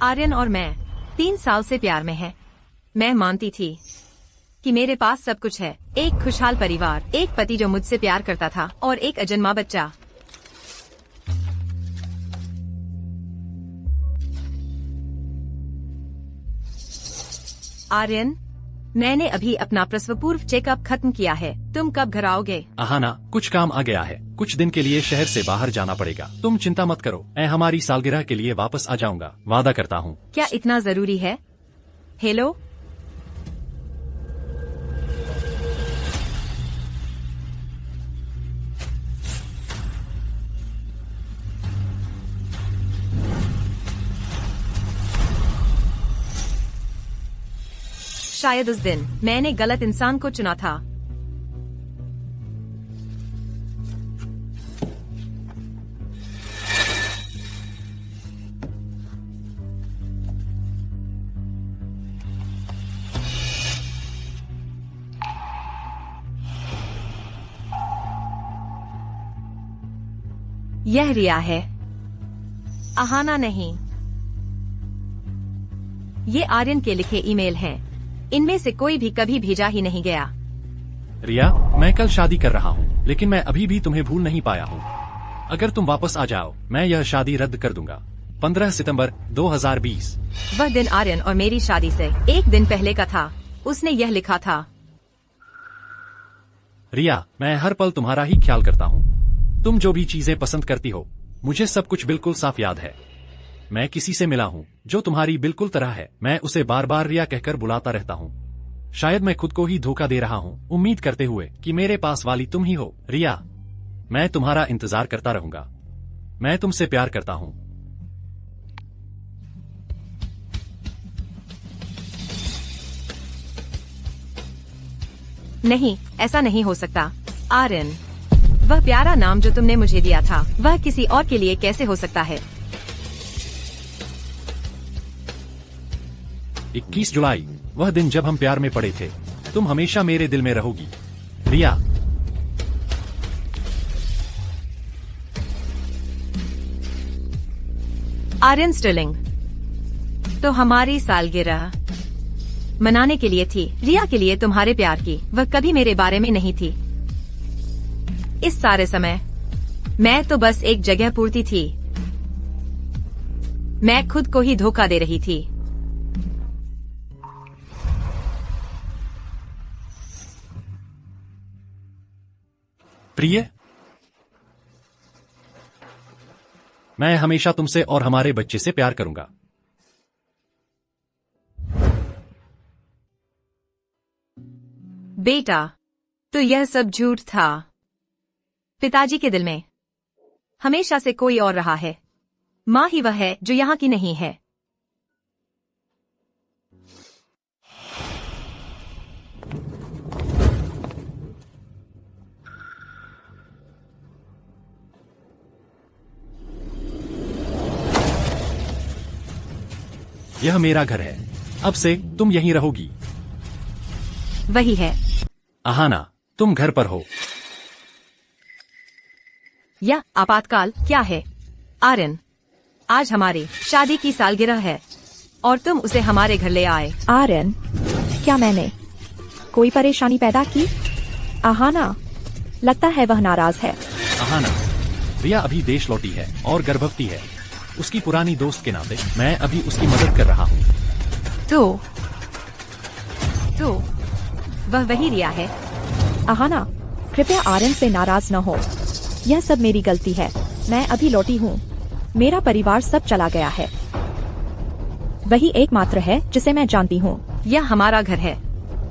आर्यन और मैं 3 साल से प्यार में हैं। मैं मानती थी कि मेरे पास सब कुछ है, एक खुशहाल परिवार, एक पति जो मुझसे प्यार करता था और एक अजन्मा बच्चा। आर्यन, मैंने अभी अपना प्रसव पूर्व चेकअप खत्म किया है। तुम कब घर आओगे? अहाना, कुछ काम आ गया है, कुछ दिन के लिए शहर से बाहर जाना पड़ेगा। तुम चिंता मत करो, मैं हमारी सालगिरह के लिए वापस आ जाऊंगा, वादा करता हूँ। क्या इतना जरूरी है? हेलो, शायद उस दिन मैंने गलत इंसान को चुना था। यह रिया है, अहाना नहीं। ये आर्यन के लिखे ईमेल हैं। इनमें से कोई भी कभी भेजा ही नहीं गया। रिया, मैं कल शादी कर रहा हूँ, लेकिन मैं अभी भी तुम्हें भूल नहीं पाया हूँ। अगर तुम वापस आ जाओ, मैं यह शादी रद्द कर दूंगा। 15 सितंबर 2020। वह दिन आर्यन और मेरी शादी से एक दिन पहले का था। उसने यह लिखा था। रिया, मैं हर पल तुम्हारा ही ख्याल करता हूँ। तुम जो भी चीजें पसंद करती हो, मुझे सब कुछ बिल्कुल साफ याद है। मैं किसी से मिला हूँ जो तुम्हारी बिल्कुल तरह है। मैं उसे बार बार रिया कहकर बुलाता रहता हूँ। शायद मैं खुद को ही धोखा दे रहा हूँ, उम्मीद करते हुए कि मेरे पास वाली तुम ही हो। रिया, मैं तुम्हारा इंतजार करता रहूंगा। मैं तुमसे प्यार करता हूँ। नहीं, ऐसा नहीं हो सकता। आर्यन, वह प्यारा नाम जो तुमने मुझे दिया था, वह किसी और के लिए कैसे हो सकता है? 21 जुलाई, वह दिन जब हम प्यार में पड़े थे। तुम हमेशा मेरे दिल में रहोगी, रिया। आर्यन स्टर्लिंग, तो हमारी सालगिरह मनाने के लिए थी। रिया के लिए तुम्हारे प्यार की, वह कभी मेरे बारे में नहीं थी। इस सारे समय मैं तो बस एक जगह पूर्ति थी। मैं खुद को ही धोखा दे रही थी। प्रिय, मैं हमेशा तुमसे और हमारे बच्चे से प्यार करूंगा। बेटा, तो यह सब झूठ था। पिताजी के दिल में हमेशा से कोई और रहा है। माँ ही वह है जो यहाँ की नहीं है। यह मेरा घर है। अब से तुम यहीं रहोगी। वही है। अहाना, तुम घर पर हो। यह आपातकाल क्या है? आर्यन, आज हमारी शादी की सालगिरह है और तुम उसे हमारे घर ले आए। आर्यन, क्या मैंने कोई परेशानी पैदा की? अहाना, लगता है वह नाराज है। अहाना, रिया अभी देश लौटी है और गर्भवती है। उसकी पुरानी दोस्त के नाते मैं अभी उसकी मदद कर रहा हूँ। तो वह वही रिया है। अहाना, कृपया आर्यन से नाराज न हो। यह सब मेरी गलती है। मैं अभी लौटी हूँ। मेरा परिवार सब चला गया है। वही एकमात्र है जिसे मैं जानती हूँ। यह हमारा घर है।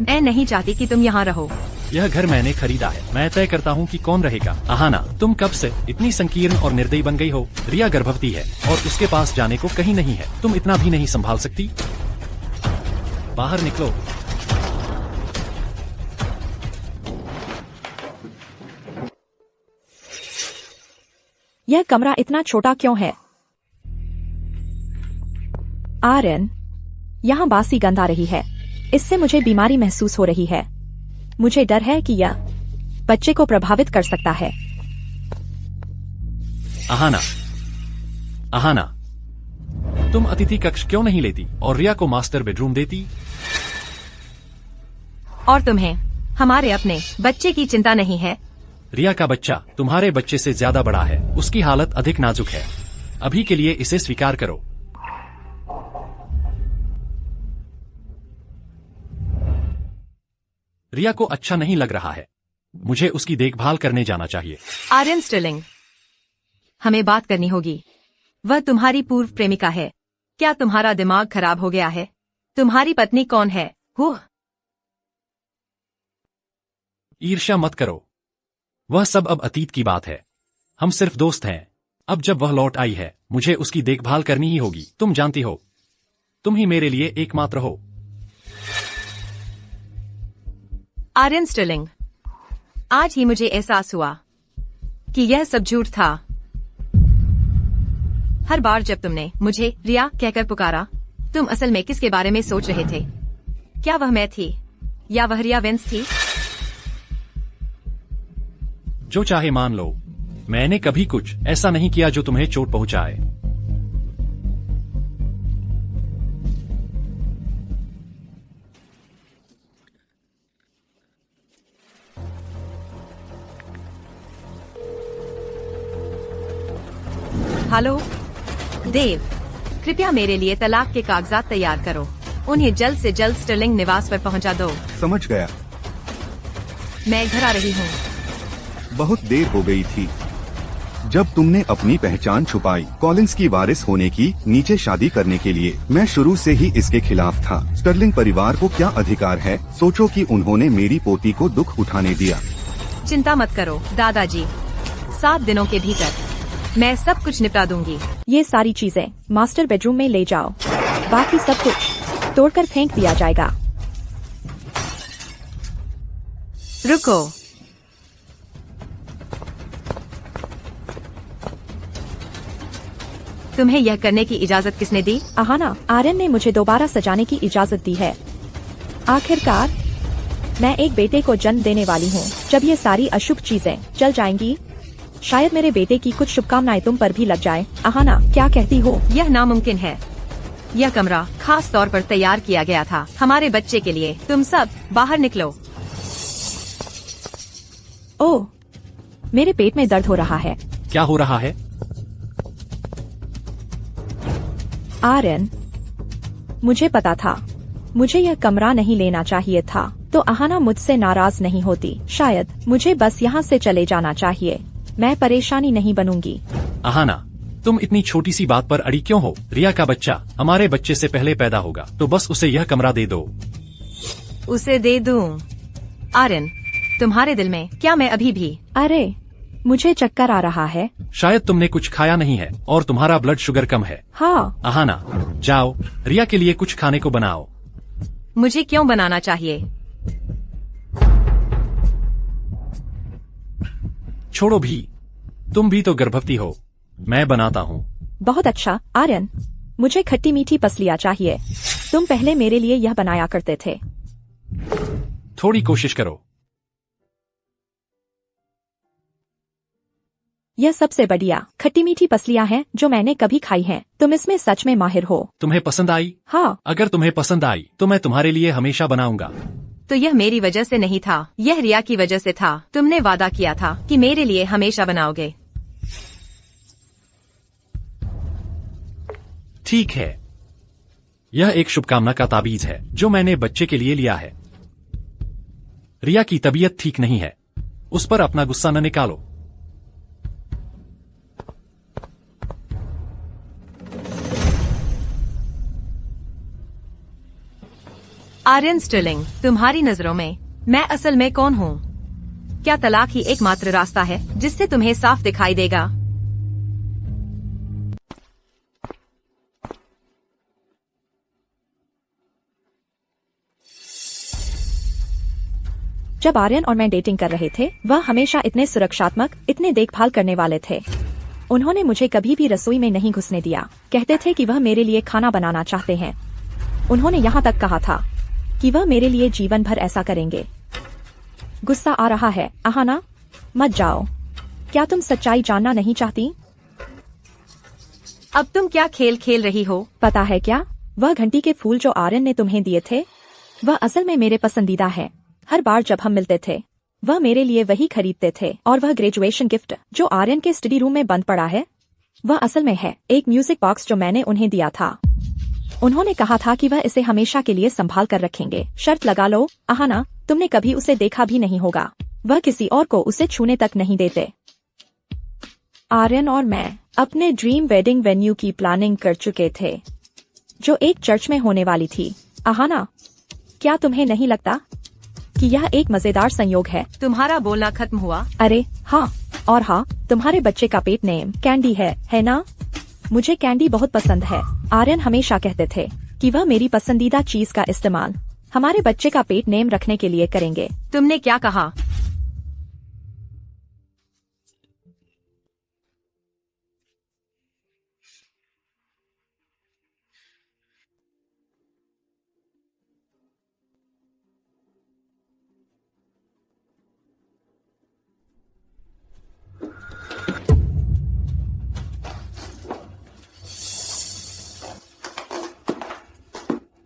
मैं नहीं चाहती कि तुम यहाँ रहो। यह घर मैंने खरीदा है। मैं तय करता हूँ कि कौन रहेगा। अहाना, तुम कब से इतनी संकीर्ण और निर्दयी बन गई हो? रिया गर्भवती है और उसके पास जाने को कहीं नहीं है। तुम इतना भी नहीं संभाल सकती? बाहर निकलो। यह कमरा इतना छोटा क्यों है? आर्यन, यहाँ बासी गंध आ रही है। इससे मुझे बीमारी महसूस हो रही है। मुझे डर है कि यह बच्चे को प्रभावित कर सकता है। अहाना, तुम अतिथि कक्ष क्यों नहीं लेती और रिया को मास्टर बेडरूम देती? और तुम्हें हमारे अपने बच्चे की चिंता नहीं है? रिया का बच्चा तुम्हारे बच्चे से ज्यादा बड़ा है, उसकी हालत अधिक नाजुक है। अभी के लिए इसे स्वीकार करो। रिया को अच्छा नहीं लग रहा है, मुझे उसकी देखभाल करने जाना चाहिए। आर्यन स्टर्लिंग, हमें बात करनी होगी। वह तुम्हारी पूर्व प्रेमिका है। क्या तुम्हारा दिमाग खराब हो गया है? तुम्हारी पत्नी कौन है? ईर्ष्या मत करो, वह सब अब अतीत की बात है। हम सिर्फ दोस्त हैं। अब जब वह लौट आई है, मुझे उसकी देखभाल करनी ही होगी। तुम जानती हो, तुम ही मेरे लिए एकमात्र हो। आर्यन स्टर्लिंग, आज ही मुझे एहसास हुआ कि यह सब झूठ था। हर बार जब तुमने मुझे रिया कहकर पुकारा, तुम असल में किसके बारे में सोच रहे थे? क्या वह मैं थी या वह रिया वेंस थी? जो चाहे मान लो, मैंने कभी कुछ ऐसा नहीं किया जो तुम्हें चोट पहुंचाए। हेलो देव, कृपया मेरे लिए तलाक के कागजात तैयार करो। उन्हें जल्द से जल्द स्टर्लिंग निवास पर पहुंचा दो। समझ गया। मैं घर आ रही हूँ। बहुत देर हो गई थी जब तुमने अपनी पहचान छुपाई। कॉलिंस की वारिस होने की, नीचे शादी करने के लिए। मैं शुरू से ही इसके खिलाफ था। स्टर्लिंग परिवार को क्या अधिकार है? सोचो कि उन्होंने मेरी पोती को दुख उठाने दिया। चिंता मत करो दादाजी, 7 दिनों के भीतर मैं सब कुछ निपटा दूंगी। ये सारी चीजें मास्टर बेडरूम में ले जाओ। बाकी सब कुछ तोड़कर फेंक दिया जाएगा। रुको, तुम्हें यह करने की इजाजत किसने दी? आहाना, आर्यन ने मुझे दोबारा सजाने की इजाजत दी है। आखिरकार मैं एक बेटे को जन्म देने वाली हूँ। जब ये सारी अशुभ चीजें चल जाएंगी, शायद मेरे बेटे की कुछ शुभकामनाएं तुम पर भी लग जाए। आहाना, क्या कहती हो? यह नामुमकिन है। यह कमरा खास तौर पर तैयार किया गया था हमारे बच्चे के लिए। तुम सब बाहर निकलो। ओह, मेरे पेट में दर्द हो रहा है। क्या हो रहा है? आर्यन, मुझे पता था मुझे यह कमरा नहीं लेना चाहिए था, तो आहाना मुझसे नाराज नहीं होती। शायद मुझे बस यहाँ से चले जाना चाहिए। मैं परेशानी नहीं बनूंगी। आहाना, तुम इतनी छोटी सी बात पर अड़ी क्यों हो? रिया का बच्चा हमारे बच्चे से पहले पैदा होगा, तो बस उसे यह कमरा दे दो। उसे दे दूं? आर्यन, तुम्हारे दिल में क्या मैं अभी भी? अरे, मुझे चक्कर आ रहा है। शायद तुमने कुछ खाया नहीं है और तुम्हारा ब्लड शुगर कम है। हाँ। आहाना, जाओ रिया के लिए कुछ खाने को बनाओ। मुझे क्यों बनाना चाहिए? छोड़ो भी, तुम भी तो गर्भवती हो। मैं बनाता हूँ। बहुत अच्छा आर्यन, मुझे खट्टी मीठी पसलियाँ चाहिए। तुम पहले मेरे लिए यह बनाया करते थे। थोड़ी कोशिश करो। यह सबसे बढ़िया खट्टी मीठी पसलियाँ हैं जो मैंने कभी खाई हैं। तुम इसमें सच में माहिर हो। तुम्हें पसंद आई? हाँ। अगर तुम्हें पसंद आई तो मैं तुम्हारे लिए हमेशा बनाऊंगा। तो यह मेरी वजह से नहीं था, यह रिया की वजह से था। तुमने वादा किया था कि मेरे लिए हमेशा बनाओगे। ठीक है, यह एक शुभकामना का ताबीज है जो मैंने बच्चे के लिए लिया है। रिया की तबीयत ठीक नहीं है, उस पर अपना गुस्सा न निकालो। आर्यन स्टर्लिंग, तुम्हारी नजरों में मैं असल में कौन हूँ? क्या तलाक ही एकमात्र रास्ता है जिससे तुम्हें साफ दिखाई देगा? जब आर्यन और मैं डेटिंग कर रहे थे, वह हमेशा इतने सुरक्षात्मक, इतने देखभाल करने वाले थे। उन्होंने मुझे कभी भी रसोई में नहीं घुसने दिया। कहते थे कि वह मेरे लिए खाना बनाना चाहते हैं। उन्होंने यहाँ तक कहा था कि वह मेरे लिए जीवन भर ऐसा करेंगे। गुस्सा आ रहा है आहाना, मत जाओ। क्या तुम सच्चाई जानना नहीं चाहती? अब तुम क्या खेल खेल रही हो? पता है क्या, वह घंटी के फूल जो आर्यन ने तुम्हें दिए थे, वह असल में मेरे पसंदीदा है। हर बार जब हम मिलते थे वह मेरे लिए वही खरीदते थे। और वह ग्रेजुएशन गिफ्ट जो आर्यन के स्टडी रूम में बंद पड़ा है, वह असल में है एक म्यूजिक बॉक्स जो मैंने उन्हें दिया था। उन्होंने कहा था कि वह इसे हमेशा के लिए संभाल कर रखेंगे। शर्त लगा लो आहाना, तुमने कभी उसे देखा भी नहीं होगा। वह किसी और को उसे छूने तक नहीं देते। आर्यन और मैं अपने ड्रीम वेडिंग वेन्यू की प्लानिंग कर चुके थे, जो एक चर्च में होने वाली थी। आहाना, क्या तुम्हें नहीं लगता कि यह एक मजेदार संयोग है? तुम्हारा बोलना खत्म हुआ? अरे हाँ, और हाँ, तुम्हारे बच्चे का पेट नेम कैंडी है ना? मुझे कैंडी बहुत पसंद है। आर्यन हमेशा कहते थे कि वह मेरी पसंदीदा चीज का इस्तेमाल हमारे बच्चे का पेट नेम रखने के लिए करेंगे। तुमने क्या कहा?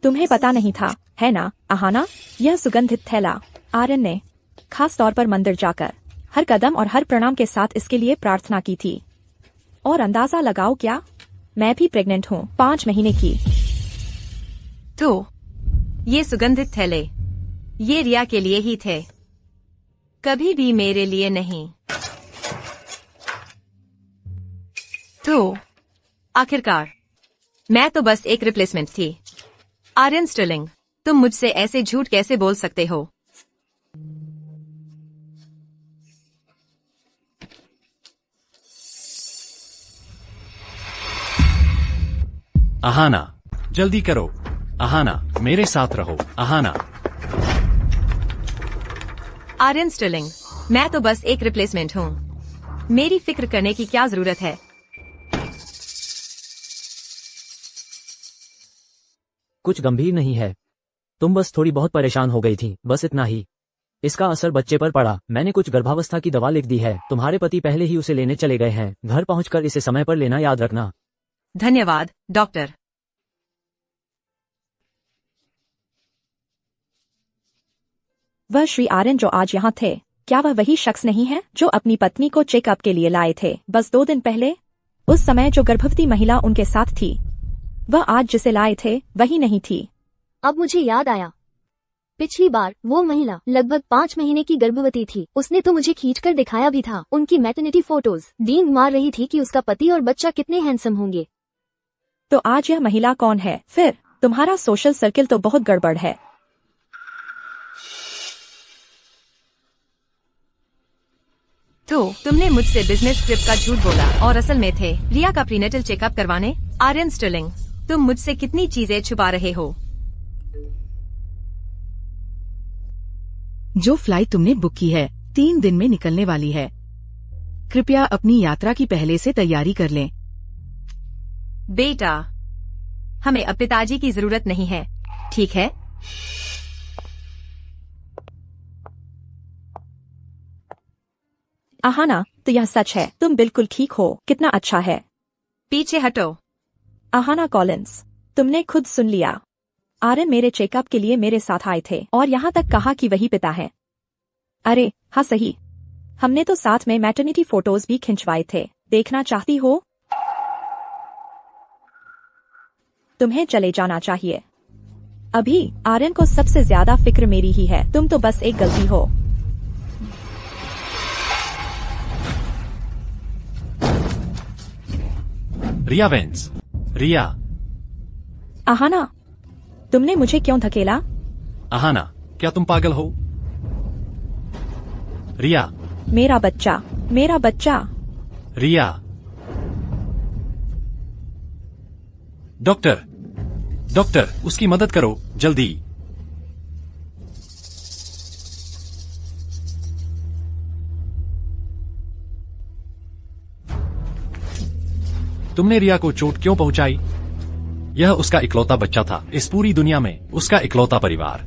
तुम्हें पता नहीं था, है ना आहाना? यह सुगंधित थैला आर्यन ने खास तौर पर मंदिर जाकर हर कदम और हर प्रणाम के साथ इसके लिए प्रार्थना की थी। और अंदाजा लगाओ क्या, मैं भी प्रेग्नेंट हूँ, 5 महीने की। तो ये सुगंधित थैले ये रिया के लिए ही थे, कभी भी मेरे लिए नहीं। तो आखिरकार मैं तो बस एक रिप्लेसमेंट थी। आर्यन स्टर्लिंग, तुम मुझसे ऐसे झूठ कैसे बोल सकते हो? आहाना, जल्दी करो। आहाना, मेरे साथ रहो। आहाना। आर्यन स्टर्लिंग, मैं तो बस एक रिप्लेसमेंट हूँ। मेरी फिक्र करने की क्या जरूरत है? कुछ गंभीर नहीं है, तुम बस थोड़ी बहुत परेशान हो गई थी, बस इतना ही। इसका असर बच्चे पर पड़ा। मैंने कुछ गर्भावस्था की दवा लिख दी है, तुम्हारे पति पहले ही उसे लेने चले गए हैं। घर पहुंचकर इसे समय पर लेना याद रखना। धन्यवाद डॉक्टर। वह श्री आर्यन जो आज यहाँ थे, क्या वह वही शख्स नहीं है जो अपनी पत्नी को चेकअप के लिए लाए थे बस 2 दिन पहले? उस समय जो गर्भवती महिला उनके साथ थी, वह आज जिसे लाए थे वही नहीं थी। अब मुझे याद आया, पिछली बार वो महिला लगभग 5 महीने की गर्भवती थी। उसने तो मुझे खींचकर दिखाया भी था। उनकी मैटरनिटी फोटोज डींग मार रही थी कि उसका पति और बच्चा कितने हैंडसम होंगे। तो आज यह महिला कौन है फिर? तुम्हारा सोशल सर्किल तो बहुत गड़बड़ है। तो तुमने मुझसे बिजनेस ट्रिप का झूठ बोला और असल में थे रिया का प्रीनेटल चेकअप करवाने। आर्यन स्टर्लिंग, तुम मुझसे कितनी चीजें छुपा रहे हो? जो फ्लाइट तुमने बुक की है 3 दिन में निकलने वाली है। कृपया अपनी यात्रा की पहले से तैयारी कर लें। बेटा, हमें अब पिताजी की जरूरत नहीं है, ठीक है? आहाना, तो यह सच है, तुम बिल्कुल ठीक हो। कितना अच्छा है। पीछे हटो। आहाना कॉलिंस, तुमने खुद सुन लिया। आर्यन मेरे चेकअप के लिए मेरे साथ आए थे और यहाँ तक कहा कि वही पिता है। अरे हाँ सही, हमने तो साथ में मैटरनिटी फोटोज भी खिंचवाए थे। देखना चाहती हो? तुम्हें चले जाना चाहिए अभी। आर्यन को सबसे ज्यादा फिक्र मेरी ही है, तुम तो बस एक गलती हो। रिया वेंस, रिया। आहाना, तुमने मुझे क्यों धकेला? आहाना, क्या तुम पागल हो? रिया। मेरा बच्चा, मेरा बच्चा। रिया। डॉक्टर, डॉक्टर, उसकी मदद करो जल्दी। तुमने रिया को चोट क्यों पहुंचाई? यह उसका इकलौता बच्चा था, इस पूरी दुनिया में उसका इकलौता परिवार।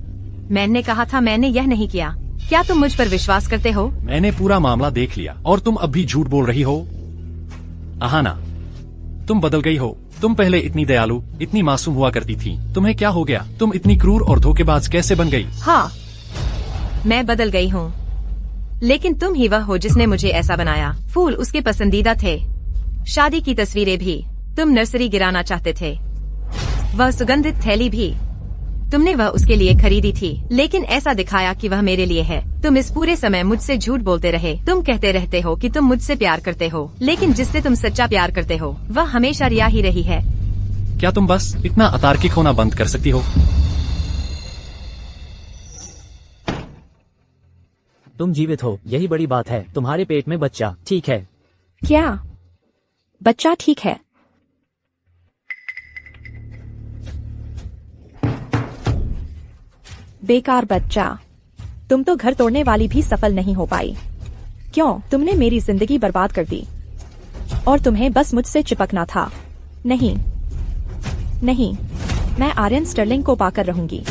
मैंने कहा था मैंने यह नहीं किया। क्या तुम मुझ पर विश्वास करते हो? मैंने पूरा मामला देख लिया और तुम अब भी झूठ बोल रही हो। आहाना, तुम बदल गई हो। तुम पहले इतनी दयालु, इतनी मासूम हुआ करती थी। तुम्हें क्या हो गया? तुम इतनी क्रूर और धोखेबाज कैसे बन गई? हाँ, मैं बदल गई हूँ, लेकिन तुम ही वह हो जिसने मुझे ऐसा बनाया। फूल उसके पसंदीदा थे, शादी की तस्वीरें भी। तुम नर्सरी गिराना चाहते थे, वह सुगंधित थैली भी तुमने वह उसके लिए खरीदी थी, लेकिन ऐसा दिखाया कि वह मेरे लिए है। तुम इस पूरे समय मुझसे झूठ बोलते रहे। तुम कहते रहते हो कि तुम मुझसे प्यार करते हो, लेकिन जिससे तुम सच्चा प्यार करते हो वह हमेशा रिया ही रही है। क्या तुम बस इतना अतार्किक होना बंद कर सकती हो? तुम जीवित हो, यही बड़ी बात है। तुम्हारे पेट में बच्चा ठीक है। क्या बच्चा ठीक है? बेकार बच्चा। तुम तो घर तोड़ने वाली भी सफल नहीं हो पाई। क्यों? तुमने मेरी जिंदगी बर्बाद कर दी और तुम्हें बस मुझसे चिपकना था। नहीं नहीं, मैं आर्यन स्टर्लिंग को पाकर रहूंगी।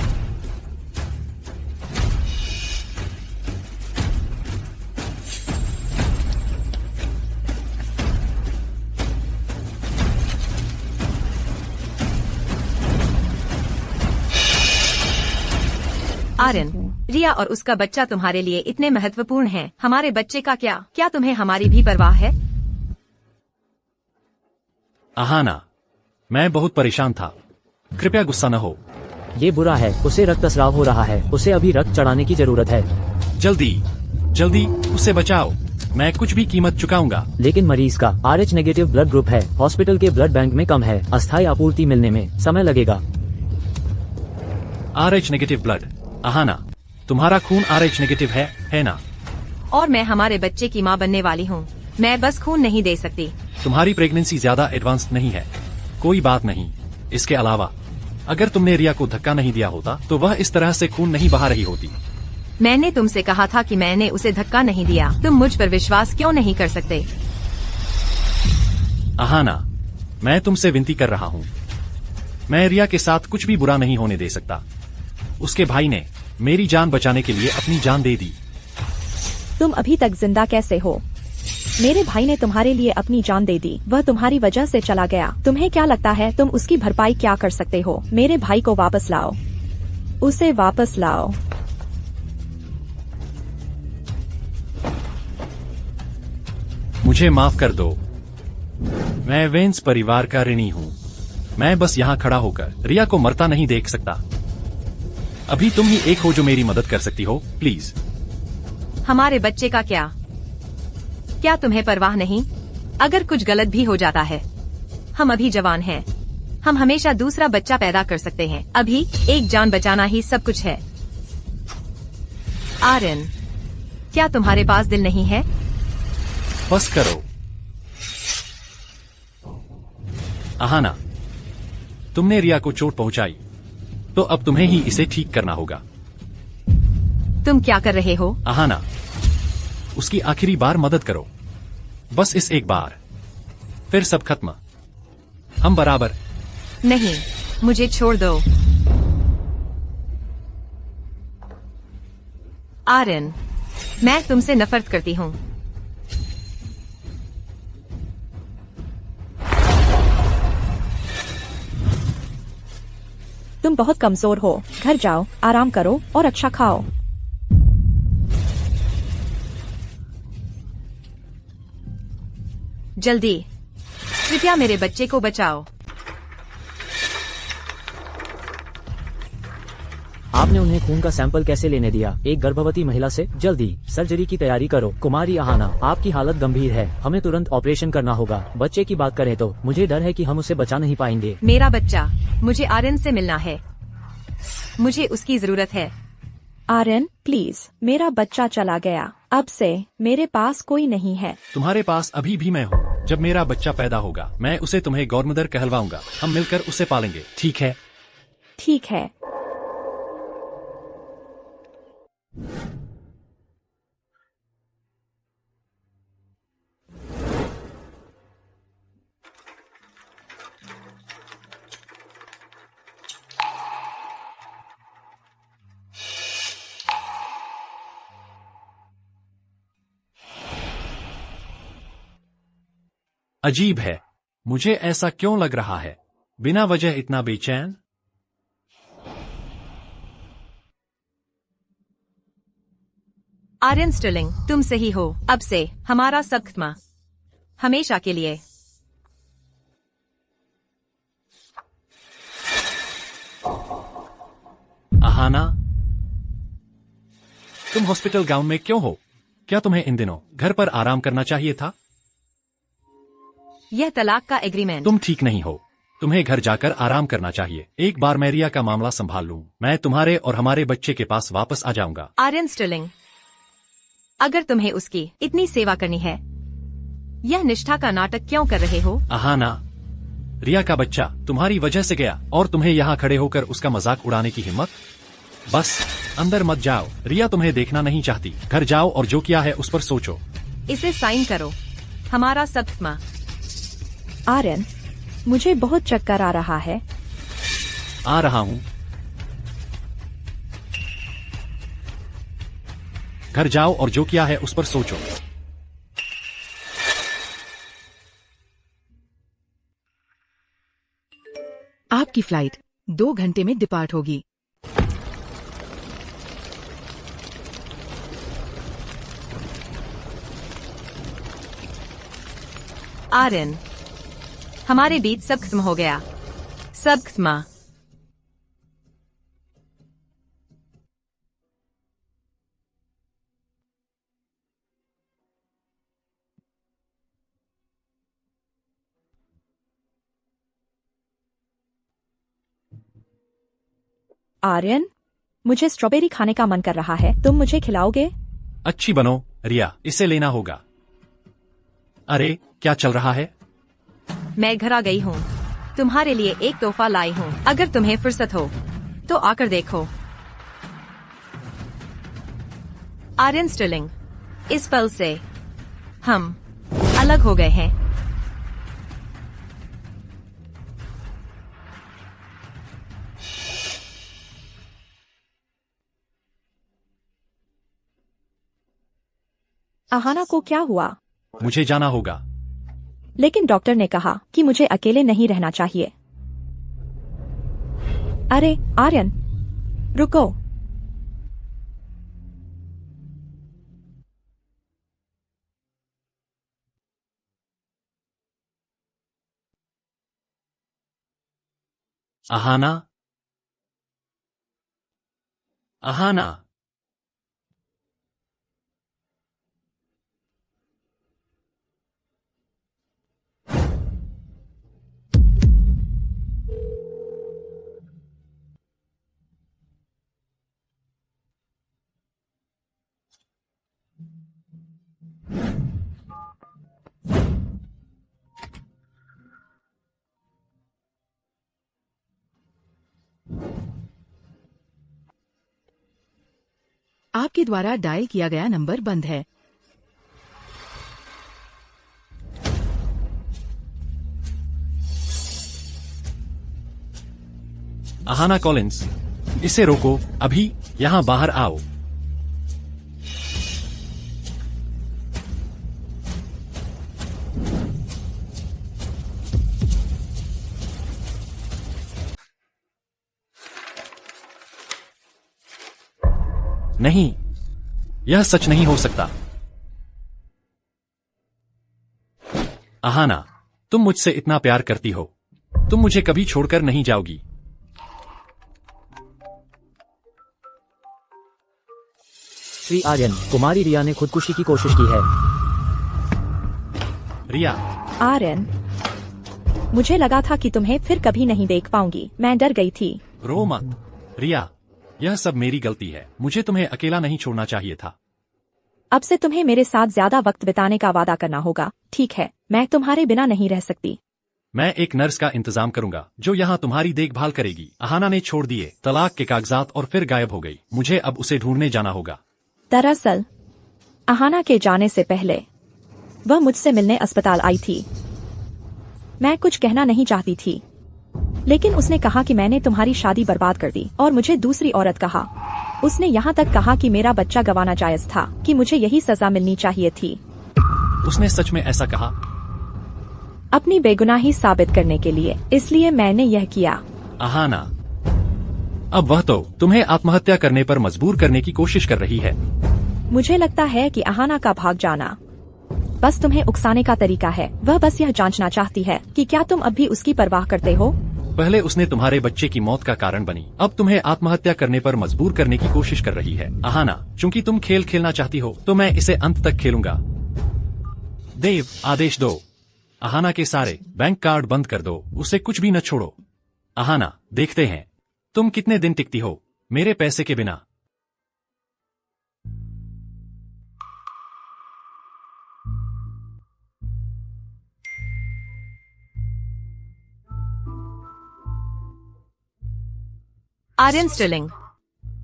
आर्यन, रिया और उसका बच्चा तुम्हारे लिए इतने महत्वपूर्ण हैं। हमारे बच्चे का क्या? क्या तुम्हें हमारी भी परवाह है? आहाना, मैं बहुत परेशान था। कृपया गुस्सा न हो। ये बुरा है, उसे रक्तस्राव हो रहा है। उसे अभी रक्त चढ़ाने की जरूरत है। जल्दी जल्दी उसे बचाओ। मैं कुछ भी कीमत चुकाऊंगा। लेकिन मरीज का RH नेगेटिव ब्लड ग्रुप है। हॉस्पिटल के ब्लड बैंक में कम है। अस्थायी आपूर्ति मिलने में समय लगेगा। RH negative blood. आहाना, तुम्हारा खून RH नेगेटिव है ना? और मैं हमारे बच्चे की माँ बनने वाली हूँ। मैं बस खून नहीं दे सकती। तुम्हारी प्रेगनेंसी ज्यादा एडवांस नहीं है। कोई बात नहीं। इसके अलावा अगर तुमने रिया को धक्का नहीं दिया होता तो वह इस तरह से खून नहीं बहा रही होती। मैंने तुमसे कहा था कि मैंने उसे धक्का नहीं दिया। तुम मुझ पर विश्वास क्यों नहीं कर सकते? आहाना, मैं तुमसे विनती कर रहा हूँ। मैं रिया के साथ कुछ भी बुरा नहीं होने दे सकता। उसके भाई ने मेरी जान बचाने के लिए अपनी जान दे दी। तुम अभी तक जिंदा कैसे हो? मेरे भाई ने तुम्हारे लिए अपनी जान दे दी। वह तुम्हारी वजह से चला गया। तुम्हें क्या लगता है तुम उसकी भरपाई क्या कर सकते हो? मेरे भाई को वापस लाओ, उसे वापस लाओ। मुझे माफ कर दो। मैं वेंस परिवार का ऋणी हूँ। मैं बस यहाँ खड़ा होकर रिया को मरता नहीं देख सकता। अभी तुम ही एक हो जो मेरी मदद कर सकती हो। प्लीज। हमारे बच्चे का क्या? क्या तुम्हें परवाह नहीं? अगर कुछ गलत भी हो जाता है, हम अभी जवान हैं। हम हमेशा दूसरा बच्चा पैदा कर सकते हैं। अभी एक जान बचाना ही सब कुछ है। आर्यन, क्या तुम्हारे पास दिल नहीं है? बस करो। आहाना, तुमने रिया को चोट पहुंचाई, तो अब तुम्हें ही इसे ठीक करना होगा। तुम क्या कर रहे हो? आहाना, उसकी आखिरी बार मदद करो। बस इस एक बार, फिर सब खत्म। हम बराबर। नहीं, मुझे छोड़ दो। आर्यन, मैं तुमसे नफरत करती हूँ। तुम बहुत कमजोर हो। घर जाओ, आराम करो और अच्छा खाओ। जल्दी, कृपया मेरे बच्चे को बचाओ। आपने उन्हें खून का सैंपल कैसे लेने दिया? एक गर्भवती महिला से? जल्दी सर्जरी की तैयारी करो। कुमारी आहाना, आपकी हालत गंभीर है। हमें तुरंत ऑपरेशन करना होगा। बच्चे की बात करें तो मुझे डर है कि हम उसे बचा नहीं पाएंगे। मेरा बच्चा, मुझे आर्यन से मिलना है। मुझे उसकी जरूरत है। आर्यन, प्लीज, मेरा बच्चा चला गया। अब से मेरे पास कोई नहीं है। तुम्हारे पास अभी भी मैं हूँ। जब मेरा बच्चा पैदा होगा, मैं उसे तुम्हें गौरमदर कहलवाऊंगा। हम मिलकर उसे पालेंगे, ठीक है? ठीक है। अजीब है, मुझे ऐसा क्यों लग रहा है? बिना वजह इतना बेचैन? आर्यन स्टर्लिंग, तुम सही हो। अब से हमारा सब खत्म, हमेशा के लिए। अहाना, तुम हॉस्पिटल गाउन में क्यों हो? क्या तुम्हें इन दिनों घर पर आराम करना चाहिए था? यह तलाक का एग्रीमेंट। तुम ठीक नहीं हो। तुम्हें घर जाकर आराम करना चाहिए। एक बार मैं रिया का मामला संभाल लूं, मैं तुम्हारे और हमारे बच्चे के पास वापस आ जाऊंगा। आर्यन स्टर्लिंग, अगर तुम्हें उसकी इतनी सेवा करनी है, यह निष्ठा का नाटक क्यों कर रहे हो? अहाना, रिया का बच्चा तुम्हारी वजह से गया और तुम्हें यहाँ खड़े होकर उसका मजाक उड़ाने की हिम्मत? बस अंदर मत जाओ। रिया तुम्हें देखना नहीं चाहती। घर जाओ और जो किया है उस पर सोचो। इसे साइन करो। हमारा सब खत्म। आर्यन, मुझे बहुत चक्कर आ रहा है। आ रहा हूँ। घर जाओ और जो किया है उस पर सोचो। आपकी फ्लाइट 2 घंटे में डिपार्ट होगी। आर्यन, हमारे बीच सब खत्म हो गया। सब खत्म। आर्यन, मुझे स्ट्रॉबेरी खाने का मन कर रहा है। तुम मुझे खिलाओगे? अच्छी बनो रिया, इसे लेना होगा। अरे क्या चल रहा है? मैं घर आ गई हूँ। तुम्हारे लिए एक तोहफा लाई हूँ। अगर तुम्हें फुर्सत हो तो आकर देखो। आर्यन स्टर्लिंग, इस पल से हम अलग हो गए हैं। अहाना को क्या हुआ? मुझे जाना होगा। लेकिन डॉक्टर ने कहा कि मुझे अकेले नहीं रहना चाहिए। अरे आर्यन, रुको। अहाना, अहाना, आपके द्वारा डायल किया गया नंबर बंद है। अहाना कॉलिंस, इसे रोको। अभी यहाँ बाहर आओ। नहीं, यह सच नहीं हो सकता। अहाना, तुम मुझसे इतना प्यार करती हो। तुम मुझे कभी छोड़कर नहीं जाओगी। श्री आर्यन, कुमारी रिया ने खुदकुशी की कोशिश की है। रिया, आर्यन, मुझे लगा था कि तुम्हें फिर कभी नहीं देख पाऊंगी। मैं डर गई थी। रो मत। रिया, यह सब मेरी गलती है। मुझे तुम्हें अकेला नहीं छोड़ना चाहिए था। अब से तुम्हें मेरे साथ ज्यादा वक्त बिताने का वादा करना होगा। ठीक है, मैं तुम्हारे बिना नहीं रह सकती। मैं एक नर्स का इंतजाम करूंगा जो यहाँ तुम्हारी देखभाल करेगी। अहाना ने छोड़ दिए तलाक के कागजात और फिर गायब हो गई। मुझे अब उसे ढूंढने जाना होगा। दरअसल अहाना के जाने से पहले वह मुझसे मिलने अस्पताल आई थी। मैं कुछ कहना नहीं चाहती थी, लेकिन उसने कहा कि मैंने तुम्हारी शादी बर्बाद कर दी और मुझे दूसरी औरत कहा। उसने यहाँ तक कहा कि मेरा बच्चा गंवाना जायज था, कि मुझे यही सजा मिलनी चाहिए थी। उसने सच में ऐसा कहा? अपनी बेगुनाही साबित करने के लिए, इसलिए मैंने यह किया। अहाना, अब वह तो तुम्हें आत्महत्या करने पर मजबूर करने की कोशिश कर रही है। मुझे लगता है कि अहाना का भाग जाना बस तुम्हें उकसाने का तरीका है। वह बस यह जांचना चाहती है कि क्या तुम अब भी उसकी परवाह करते हो। पहले उसने तुम्हारे बच्चे की मौत का कारण बनी, अब तुम्हें आत्महत्या करने पर मजबूर करने की कोशिश कर रही है। अहाना, चूंकि तुम खेल खेलना चाहती हो तो मैं इसे अंत तक खेलूंगा। देव, आदेश दो। अहाना के सारे बैंक कार्ड बंद कर दो, उसे कुछ भी न छोड़ो। अहाना, देखते हैं तुम कितने दिन टिकती हो मेरे पैसे के बिना। आर्यन स्टर्लिंग,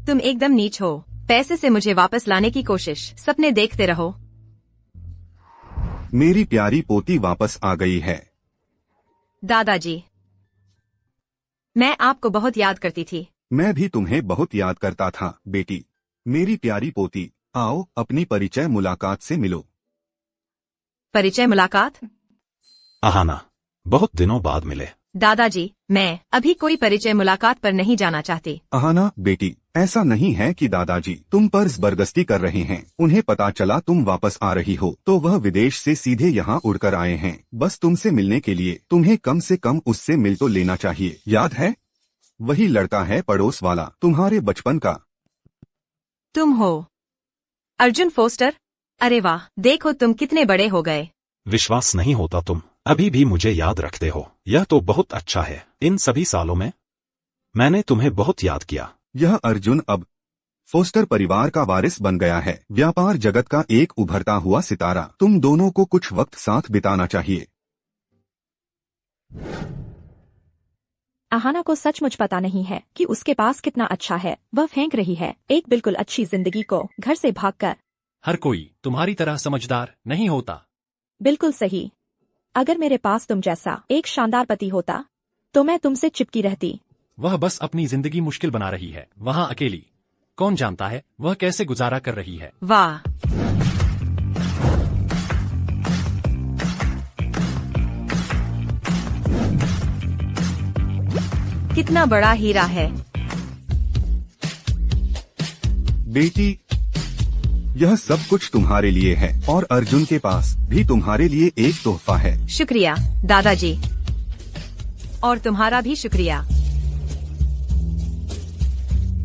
तुम एकदम नीच हो। पैसे से मुझे वापस लाने की कोशिश, सपने देखते रहो। मेरी प्यारी पोती वापस आ गई है। दादाजी, मैं आपको बहुत याद करती थी। मैं भी तुम्हें बहुत याद करता था बेटी। मेरी प्यारी पोती, आओ अपनी परिचय मुलाकात से मिलो। परिचय मुलाकात? अहाना, बहुत दिनों बाद मिले। दादाजी, मैं अभी कोई परिचय मुलाकात पर नहीं जाना चाहती। अहाना बेटी, ऐसा नहीं है कि दादाजी तुम पर जबरदस्ती कर रहे हैं। उन्हें पता चला तुम वापस आ रही हो तो वह विदेश से सीधे यहाँ उड़कर आए हैं बस तुमसे मिलने के लिए। तुम्हें कम से कम उससे मिल तो लेना चाहिए। याद है, वही लड़का है पड़ोस वाला, तुम्हारे बचपन का। तुम हो अर्जुन फोस्टर? अरे वाह, देखो तुम कितने बड़े हो गए। विश्वास नहीं होता तुम अभी भी मुझे याद रखते हो। यह तो बहुत अच्छा है। इन सभी सालों में मैंने तुम्हें बहुत याद किया। यह अर्जुन अब फोस्टर परिवार का वारिस बन गया है, व्यापार जगत का एक उभरता हुआ सितारा। तुम दोनों को कुछ वक्त साथ बिताना चाहिए। अहाना को सचमुच पता नहीं है कि उसके पास कितना अच्छा है। वह फेंक रही है एक बिल्कुल अच्छी जिंदगी को घर से भागकर। हर कोई तुम्हारी तरह समझदार नहीं होता। बिल्कुल सही। अगर मेरे पास तुम जैसा एक शानदार पति होता तो मैं तुमसे चिपकी रहती। वह बस अपनी जिंदगी मुश्किल बना रही है वहाँ अकेली। कौन जानता है वह कैसे गुजारा कर रही है। वाह, कितना बड़ा हीरा है। बेटी, यह सब कुछ तुम्हारे लिए है और अर्जुन के पास भी तुम्हारे लिए एक तोहफा है। शुक्रिया दादाजी, और तुम्हारा भी शुक्रिया।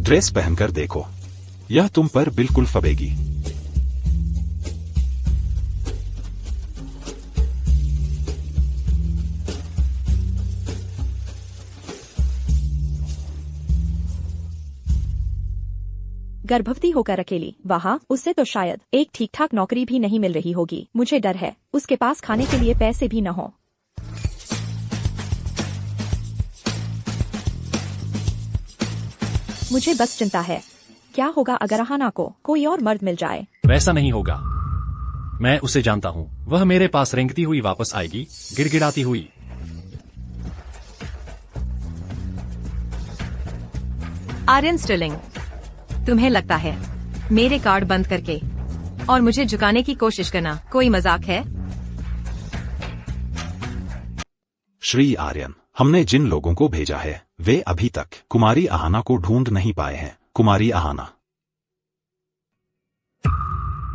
ड्रेस पहनकर देखो, यह तुम पर बिल्कुल फबेगी। गर्भवती होकर अकेली वहाँ, उससे तो शायद एक ठीक ठाक नौकरी भी नहीं मिल रही होगी। मुझे डर है उसके पास खाने के लिए पैसे भी न हो। मुझे बस चिंता है क्या होगा अगर अहाना को कोई और मर्द मिल जाए। वैसा नहीं होगा, मैं उसे जानता हूँ। वह मेरे पास रेंगती हुई वापस आएगी, गिड़गिड़ाती हुई। आर्यन स्टर्लिंग, तुम्हें लगता है मेरे कार्ड बंद करके और मुझे झुकाने की कोशिश करना कोई मजाक है? श्री आर्यन, हमने जिन लोगों को भेजा है वे अभी तक कुमारी अहाना को ढूंढ नहीं पाए हैं। कुमारी अहाना।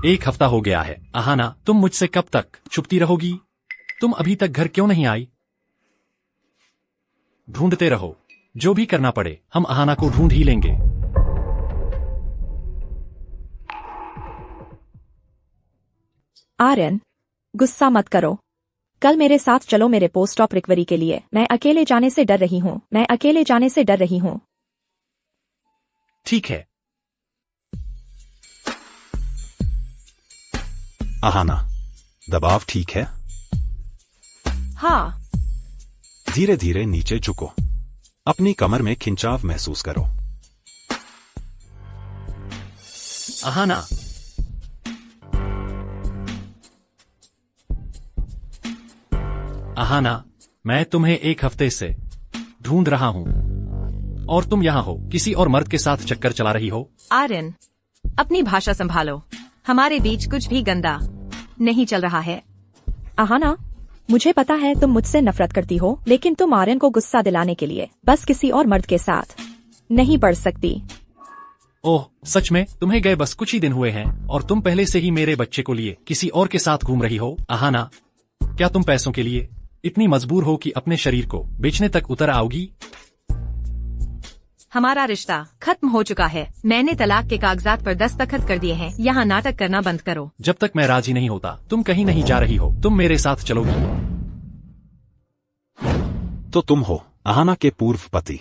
1 हफ्ता हो गया है। अहाना, तुम मुझसे कब तक छुपती रहोगी? तुम अभी तक घर क्यों नहीं आई? ढूंढते रहो, जो भी करना पड़े हम अहाना को ढूंढ ही लेंगे। आर्यन, गुस्सा मत करो। कल मेरे साथ चलो मेरे पोस्ट ऑफ रिकवरी के लिए। मैं अकेले जाने से डर रही हूँ। मैं अकेले जाने से डर रही हूँ। ठीक है। अहाना, दबाव ठीक है? हाँ। धीरे धीरे नीचे झुको, अपनी कमर में खिंचाव महसूस करो। अहाना, अहाना, मैं तुम्हें 1 हफ्ते से ढूंढ रहा हूँ और तुम यहाँ हो, किसी और मर्द के साथ चक्कर चला रही हो। आर्यन, अपनी भाषा संभालो। हमारे बीच कुछ भी गंदा नहीं चल रहा है। अहाना, मुझे पता है तुम मुझसे नफरत करती हो, लेकिन तुम आर्यन को गुस्सा दिलाने के लिए बस किसी और मर्द के साथ नहीं बढ़ सकती। ओह सच में? तुम्हें गए बस कुछ ही दिन हुए हैं और तुम पहले से ही मेरे बच्चे को लिए किसी और के साथ घूम रही हो। अहाना, क्या तुम पैसों के लिए इतनी मजबूर हो कि अपने शरीर को बेचने तक उतर आओगी? हमारा रिश्ता खत्म हो चुका है। मैंने तलाक के कागजात पर दस्तखत कर दिए हैं। यहाँ नाटक करना बंद करो। जब तक मैं राजी नहीं होता तुम कहीं नहीं जा रही हो। तुम मेरे साथ चलोगी? तो तुम हो अहाना के पूर्व पति,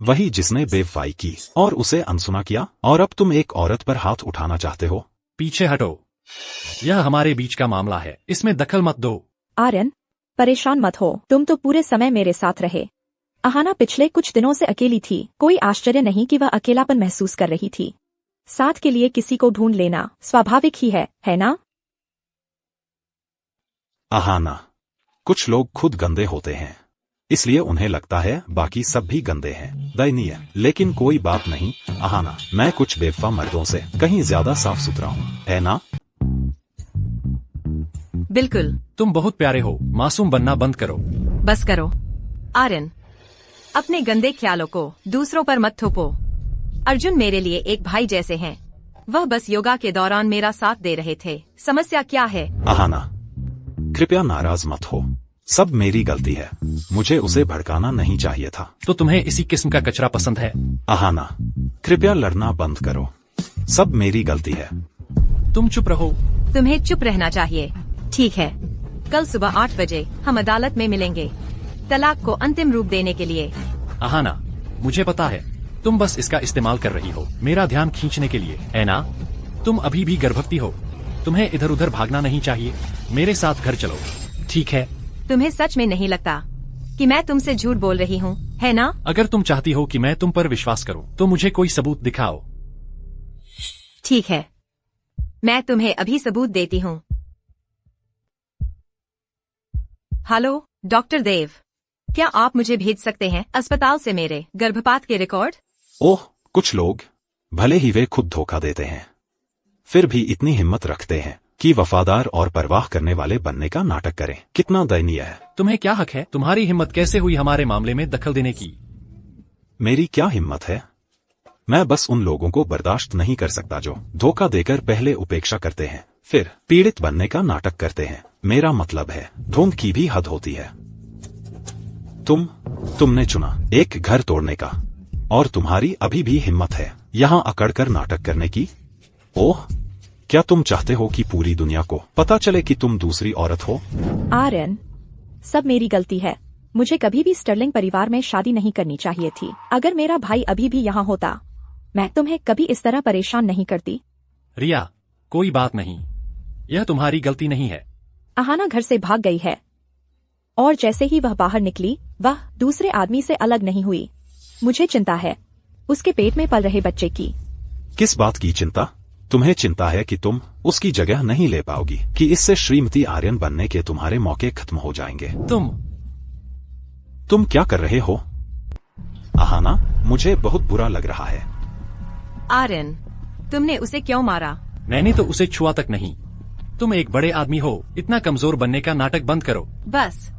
वही जिसने बेवफाई की और उसे अनसुना किया, और अब तुम एक औरत पर हाथ उठाना चाहते हो। पीछे हटो, यह हमारे बीच का मामला है, इसमें दखल मत दो। आर्यन, परेशान मत हो, तुम तो पूरे समय मेरे साथ रहे। अहाना पिछले कुछ दिनों से अकेली थी। कोई आश्चर्य नहीं कि वह अकेलापन महसूस कर रही थी। साथ के लिए किसी को ढूंढ लेना स्वाभाविक ही है ना? अहाना, कुछ लोग खुद गंदे होते हैं, इसलिए उन्हें लगता है बाकी सब भी गंदे हैं। दयनीय, लेकिन कोई बात नहीं अहाना, मैं कुछ बेवफा मर्दों से कहीं ज्यादा साफ सुथरा हूँ, है ना? बिल्कुल। तुम बहुत प्यारे हो, मासूम बनना बंद करो। बस करो आर्यन, अपने गंदे ख्यालों को दूसरों पर मत थोपो। अर्जुन मेरे लिए एक भाई जैसे हैं। वह बस योगा के दौरान मेरा साथ दे रहे थे। समस्या क्या है? अहाना, कृपया नाराज मत हो, सब मेरी गलती है। मुझे उसे भड़काना नहीं चाहिए था। तो तुम्हें इसी किस्म का कचरा पसंद है? अहाना, कृपया लड़ना बंद करो, सब मेरी गलती है। तुम चुप रहो। तुम्हें चुप रहना चाहिए। ठीक है, कल सुबह 8 बजे हम अदालत में मिलेंगे, तलाक को अंतिम रूप देने के लिए। अहाना, मुझे पता है तुम बस इसका इस्तेमाल कर रही हो मेरा ध्यान खींचने के लिए, है ना? तुम अभी भी गर्भवती हो, तुम्हें इधर उधर भागना नहीं चाहिए। मेरे साथ घर चलो, ठीक है? तुम्हें सच में नहीं लगता कि मैं तुमसे झूठ बोल रही हूँ, है ना? अगर तुम चाहती हो कि मैं तुम पर विश्वास करूं, तो मुझे कोई सबूत दिखाओ। ठीक है, मैं तुम्हें अभी सबूत देती हूँ। हेलो डॉक्टर देव, क्या आप मुझे भेज सकते हैं अस्पताल से मेरे गर्भपात के रिकॉर्ड? ओह, कुछ लोग, भले ही वे खुद धोखा देते हैं, फिर भी इतनी हिम्मत रखते हैं कि वफादार और परवाह करने वाले बनने का नाटक करें। कितना दयनीय है। तुम्हें क्या हक है? तुम्हारी हिम्मत कैसे हुई हमारे मामले में दखल देने की? मेरी क्या हिम्मत है? मैं बस उन लोगों को बर्दाश्त नहीं कर सकता जो धोखा देकर पहले उपेक्षा करते हैं, फिर पीड़ित बनने का नाटक करते हैं। मेरा मतलब है, ढोंग की भी हद होती है। तुमने चुना एक घर तोड़ने का, और तुम्हारी अभी भी हिम्मत है यहाँ अकड़कर नाटक करने की। ओह, क्या तुम चाहते हो कि पूरी दुनिया को पता चले कि तुम दूसरी औरत हो? आर्यन, सब मेरी गलती है। मुझे कभी भी स्टर्लिंग परिवार में शादी नहीं करनी चाहिए थी। अगर मेरा भाई अभी भी यहाँ होता, मैं तुम्हें कभी इस तरह परेशान नहीं करती। रिया, कोई बात नहीं, यह तुम्हारी गलती नहीं है। अहाना घर से भाग गई है, और जैसे ही वह बाहर निकली, वह दूसरे आदमी से अलग नहीं हुई। मुझे चिंता है उसके पेट में पल रहे बच्चे की। किस बात की चिंता? तुम्हें चिंता है कि तुम उसकी जगह नहीं ले पाओगी, कि इससे श्रीमती आर्यन बनने के तुम्हारे मौके खत्म हो जाएंगे। तुम क्या कर रहे हो? अहाना, मुझे बहुत बुरा लग रहा है। आर्यन, तुमने उसे क्यों मारा? मैंने तो उसे छुआ तक नहीं। तुम एक बड़े आदमी हो, इतना कमजोर बनने का नाटक बंद करो। बस,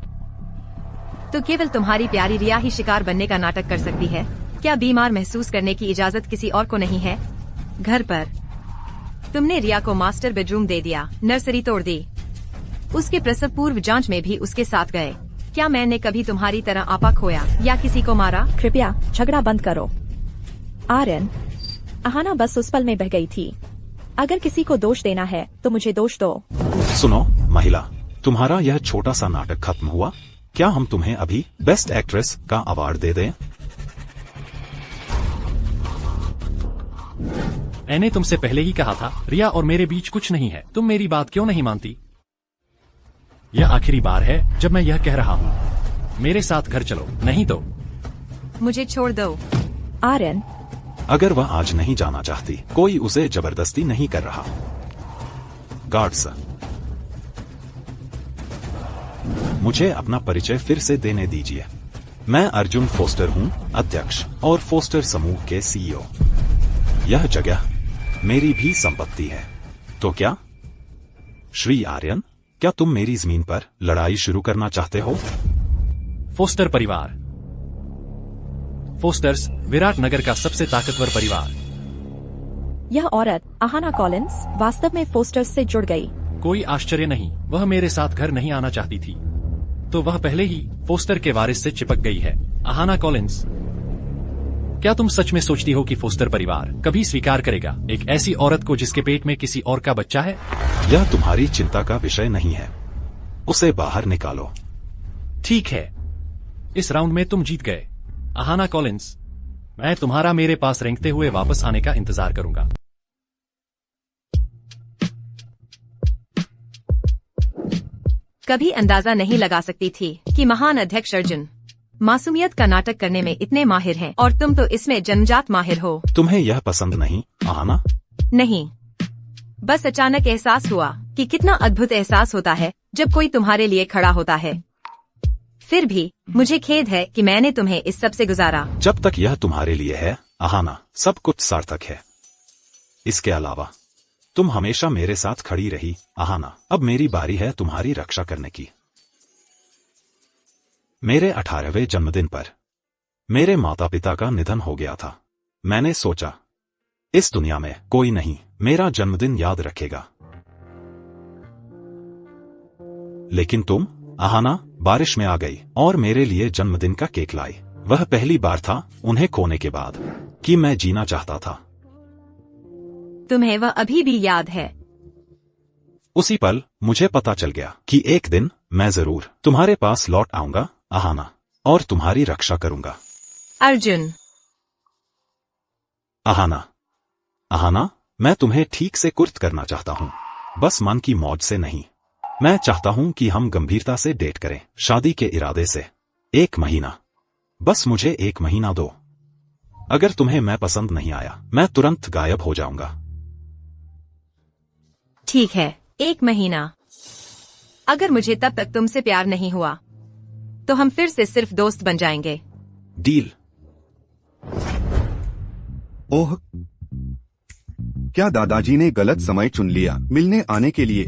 तो केवल तुम्हारी प्यारी रिया ही शिकार बनने का नाटक कर सकती है। क्या बीमार महसूस करने की इजाजत किसी और को नहीं है? घर पर तुमने रिया को मास्टर बेडरूम दे दिया, नर्सरी तोड़ दी, उसके प्रसव पूर्व जांच में भी उसके साथ गए। क्या मैंने कभी तुम्हारी तरह आपा खोया या किसी को मारा? कृपया झगड़ा बंद करो। आर्यन, अहाना बस उस पल में बह गई थी। अगर किसी को दोष देना है तो मुझे दोष दो। सुनो महिला, तुम्हारा यह छोटा सा नाटक खत्म हुआ। क्या हम तुम्हें अभी बेस्ट एक्ट्रेस का अवार्ड दे दें? मैंने तुमसे पहले ही कहा था, रिया और मेरे बीच कुछ नहीं है। तुम मेरी बात क्यों नहीं मानती? यह आखिरी बार है जब मैं यह कह रहा हूँ। मेरे साथ घर चलो, नहीं तो मुझे छोड़ दो। आर्यन, अगर वह आज नहीं जाना चाहती, कोई उसे जबरदस्ती नहीं कर रहा। गार्ड्स, मुझे अपना परिचय फिर से देने दीजिए। मैं अर्जुन फोस्टर हूँ, अध्यक्ष और फोस्टर समूह के सीईओ। यह जगह मेरी भी संपत्ति है। तो क्या श्री आर्यन, क्या तुम मेरी जमीन पर लड़ाई शुरू करना चाहते हो? फोस्टर परिवार। फोस्टर्स विराट नगर का सबसे ताकतवर परिवार। यह औरत अहाना कॉलिंस वास्तव में फोस्टर्स से जुड़ गई। कोई आश्चर्य नहीं, वह मेरे साथ घर नहीं आना चाहती थी, तो वह पहले ही फोस्टर के वारिस से चिपक गई है। अहाना कॉलिंस, क्या तुम सच में सोचती हो कि फोस्टर परिवार कभी स्वीकार करेगा एक ऐसी औरत को जिसके पेट में किसी और का बच्चा है? यह तुम्हारी चिंता का विषय नहीं है, उसे बाहर निकालो। ठीक है, इस राउंड में तुम जीत गए। अहाना कॉलिंस, मैं तुम्हारा मेरे पास रेंगते हुए वापस आने का इंतजार करूंगा। कभी अंदाजा नहीं लगा सकती थी कि महान अध्यक्ष अर्जुन मासूमियत का नाटक करने में इतने माहिर हैं, और तुम तो इसमें जन्मजात माहिर हो। तुम्हें यह पसंद नहीं, अहाना? नहीं, बस अचानक एहसास हुआ कि कितना अद्भुत एहसास होता है जब कोई तुम्हारे लिए खड़ा होता है। फिर भी मुझे खेद है कि मैंने तुम्हें इस सब से गुजारा। जब तक यह तुम्हारे लिए है, अहाना, सब कुछ सार्थक है। इसके अलावा तुम हमेशा मेरे साथ खड़ी रही, अहाना। अब मेरी बारी है तुम्हारी रक्षा करने की। मेरे 18वें जन्मदिन पर मेरे माता पिता का निधन हो गया था। मैंने सोचा इस दुनिया में कोई नहीं मेरा जन्मदिन याद रखेगा, लेकिन तुम, अहाना, बारिश में आ गई और मेरे लिए जन्मदिन का केक लाई। वह पहली बार था उन्हें खोने के बाद कि मैं जीना चाहता था। तुम्हें वह अभी भी याद है? उसी पल मुझे पता चल गया कि एक दिन मैं जरूर तुम्हारे पास लौट आऊंगा, अहाना, और तुम्हारी रक्षा करूंगा। अर्जुन। अहाना, अहाना, मैं तुम्हें ठीक से कुर्त करना चाहता हूं, बस मन की मौज से नहीं। मैं चाहता हूं कि हम गंभीरता से डेट करें, शादी के इरादे से। 1 महीना, बस मुझे 1 महीना दो। अगर तुम्हें मैं पसंद नहीं आया, मैं तुरंत गायब हो जाऊंगा। ठीक है, 1 महीना। अगर मुझे तब तक तुमसे प्यार नहीं हुआ तो हम फिर से सिर्फ दोस्त बन जाएंगे। डील। ओह, क्या दादाजी ने गलत समय चुन लिया मिलने आने के लिए?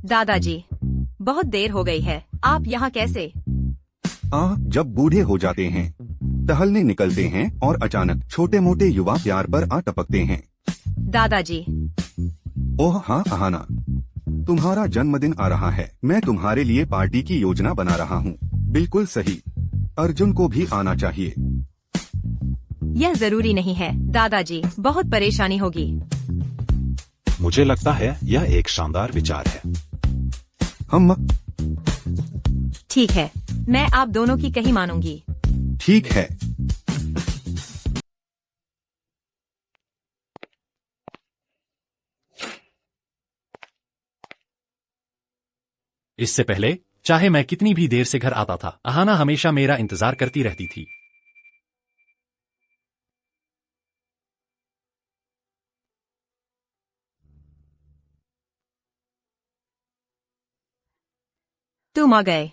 दादाजी, बहुत देर हो गई है, आप यहाँ कैसे? जब बूढ़े हो जाते हैं, टहलने निकलते हैं और अचानक छोटे मोटे युवा प्यार पर आ टपकते हैं। दादाजी। ओह हाँ अहाना, तुम्हारा जन्मदिन आ रहा है। मैं तुम्हारे लिए पार्टी की योजना बना रहा हूँ। बिल्कुल सही, अर्जुन को भी आना चाहिए। यह जरूरी नहीं है दादाजी, बहुत परेशानी होगी। मुझे लगता है यह एक शानदार विचार है। हम ठीक है, मैं आप दोनों की कही मानूंगी। ठीक है। इससे पहले चाहे मैं कितनी भी देर से घर आता था, अहाना हमेशा मेरा इंतजार करती रहती थी। तुम आ गए।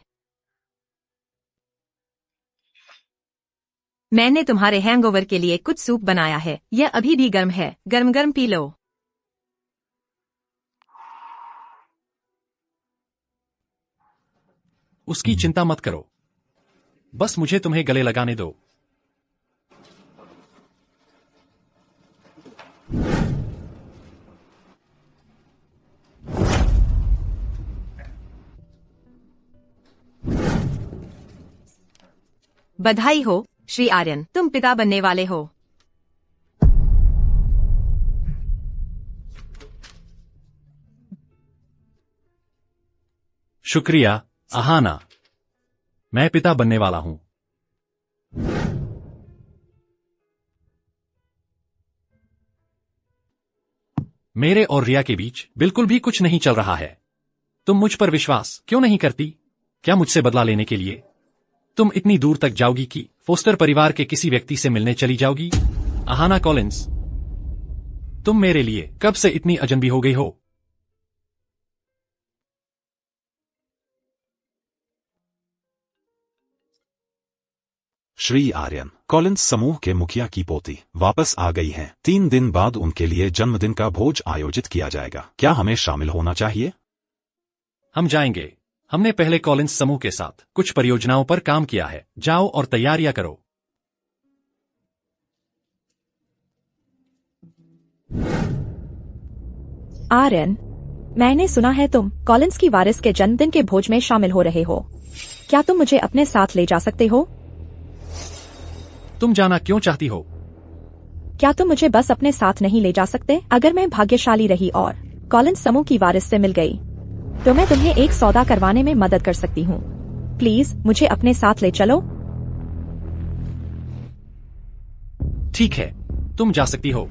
मैंने तुम्हारे हैंगओवर के लिए कुछ सूप बनाया है, यह अभी भी गर्म है, गर्म गर्म पी लो। उसकी चिंता मत करो, बस मुझे तुम्हें गले लगाने दो। बधाई हो श्री आर्यन, तुम पिता बनने वाले हो। शुक्रिया अहाना, मैं पिता बनने वाला हूं। मेरे और रिया के बीच बिल्कुल भी कुछ नहीं चल रहा है। तुम मुझ पर विश्वास क्यों नहीं करती? क्या मुझसे बदला लेने के लिए तुम इतनी दूर तक जाओगी कि फोस्टर परिवार के किसी व्यक्ति से मिलने चली जाओगी? अहाना कॉलिंस, तुम मेरे लिए कब से इतनी अजनबी हो गई हो? श्री आर्यन, कॉलिंस समूह के मुखिया की पोती वापस आ गई हैं। 3 दिन बाद उनके लिए जन्मदिन का भोज आयोजित किया जाएगा। क्या हमें शामिल होना चाहिए? हम जाएंगे। हमने पहले कॉलिंस समूह के साथ कुछ परियोजनाओं पर काम किया है। जाओ और तैयारियां करो। आर्यन, मैंने सुना है तुम कॉलिंस की वारिस के जन्मदिन के भोज में शामिल हो रहे हो। क्या तुम मुझे अपने साथ ले जा सकते हो? तुम जाना क्यों चाहती हो? क्या तुम मुझे बस अपने साथ नहीं ले जा सकते? अगर मैं भाग्यशाली रही और कॉलिंस समूह की वारिस से मिल गई तो मैं तुम्हें एक सौदा करवाने में मदद कर सकती हूँ। प्लीज मुझे अपने साथ ले चलो। ठीक है, तुम जा सकती हो।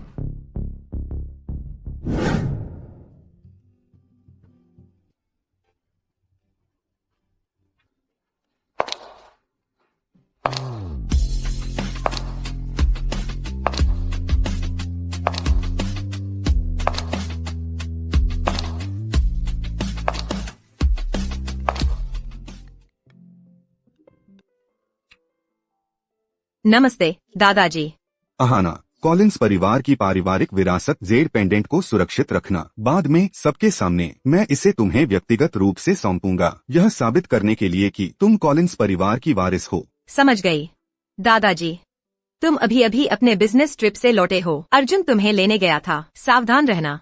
नमस्ते दादाजी। अहाना, कॉलिंस परिवार की पारिवारिक विरासत जेड पेंडेंट को सुरक्षित रखना। बाद में सबके सामने मैं इसे तुम्हें व्यक्तिगत रूप से सौंपूंगा, यह साबित करने के लिए कि तुम कॉलिंस परिवार की वारिस हो। समझ गई दादाजी। तुम अभी अभी अपने बिजनेस ट्रिप से लौटे हो। अर्जुन तुम्हें लेने गया था, सावधान रहना।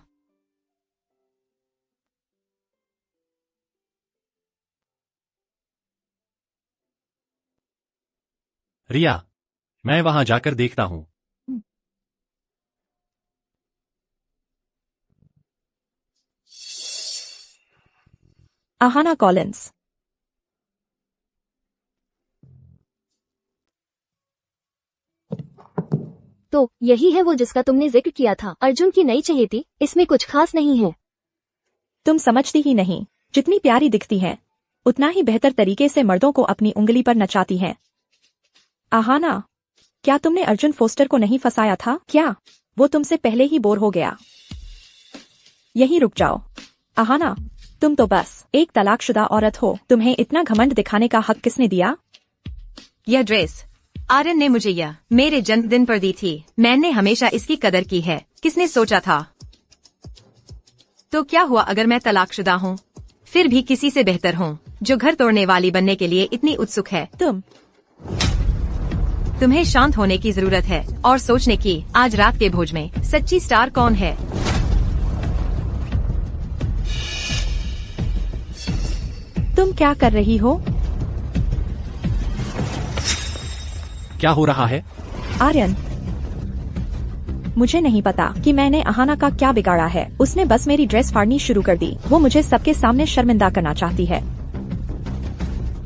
रिया, मैं वहां जाकर देखता हूँ। आहाना कॉलिंस। तो यही है वो जिसका तुमने जिक्र किया था, अर्जुन की नई चहेती। इसमें कुछ खास नहीं है। तुम समझती ही नहीं, जितनी प्यारी दिखती है उतना ही बेहतर तरीके से मर्दों को अपनी उंगली पर नचाती है। आहाना, क्या तुमने अर्जुन फोस्टर को नहीं फंसाया था? क्या वो तुमसे पहले ही बोर हो गया? यहीं रुक जाओ। आहाना, तुम तो बस एक तलाकशुदा औरत हो। तुम्हें इतना घमंड दिखाने का हक किसने दिया? यह ड्रेस आर्यन ने मुझे यह मेरे जन्मदिन पर दी थी। मैंने हमेशा इसकी कदर की है। किसने सोचा था? तो क्या हुआ अगर मैं तलाकशुदा हूँ? फिर भी किसी से बेहतर हूँ जो घर तोड़ने वाली बनने के लिए इतनी उत्सुक है। तुम्हें शांत होने की जरूरत है और सोचने की आज रात के भोज में सच्ची स्टार कौन है। तुम क्या कर रही हो? क्या हो रहा है? आर्यन, मुझे नहीं पता कि मैंने आहाना का क्या बिगाड़ा है। उसने बस मेरी ड्रेस फाड़नी शुरू कर दी। वो मुझे सबके सामने शर्मिंदा करना चाहती है।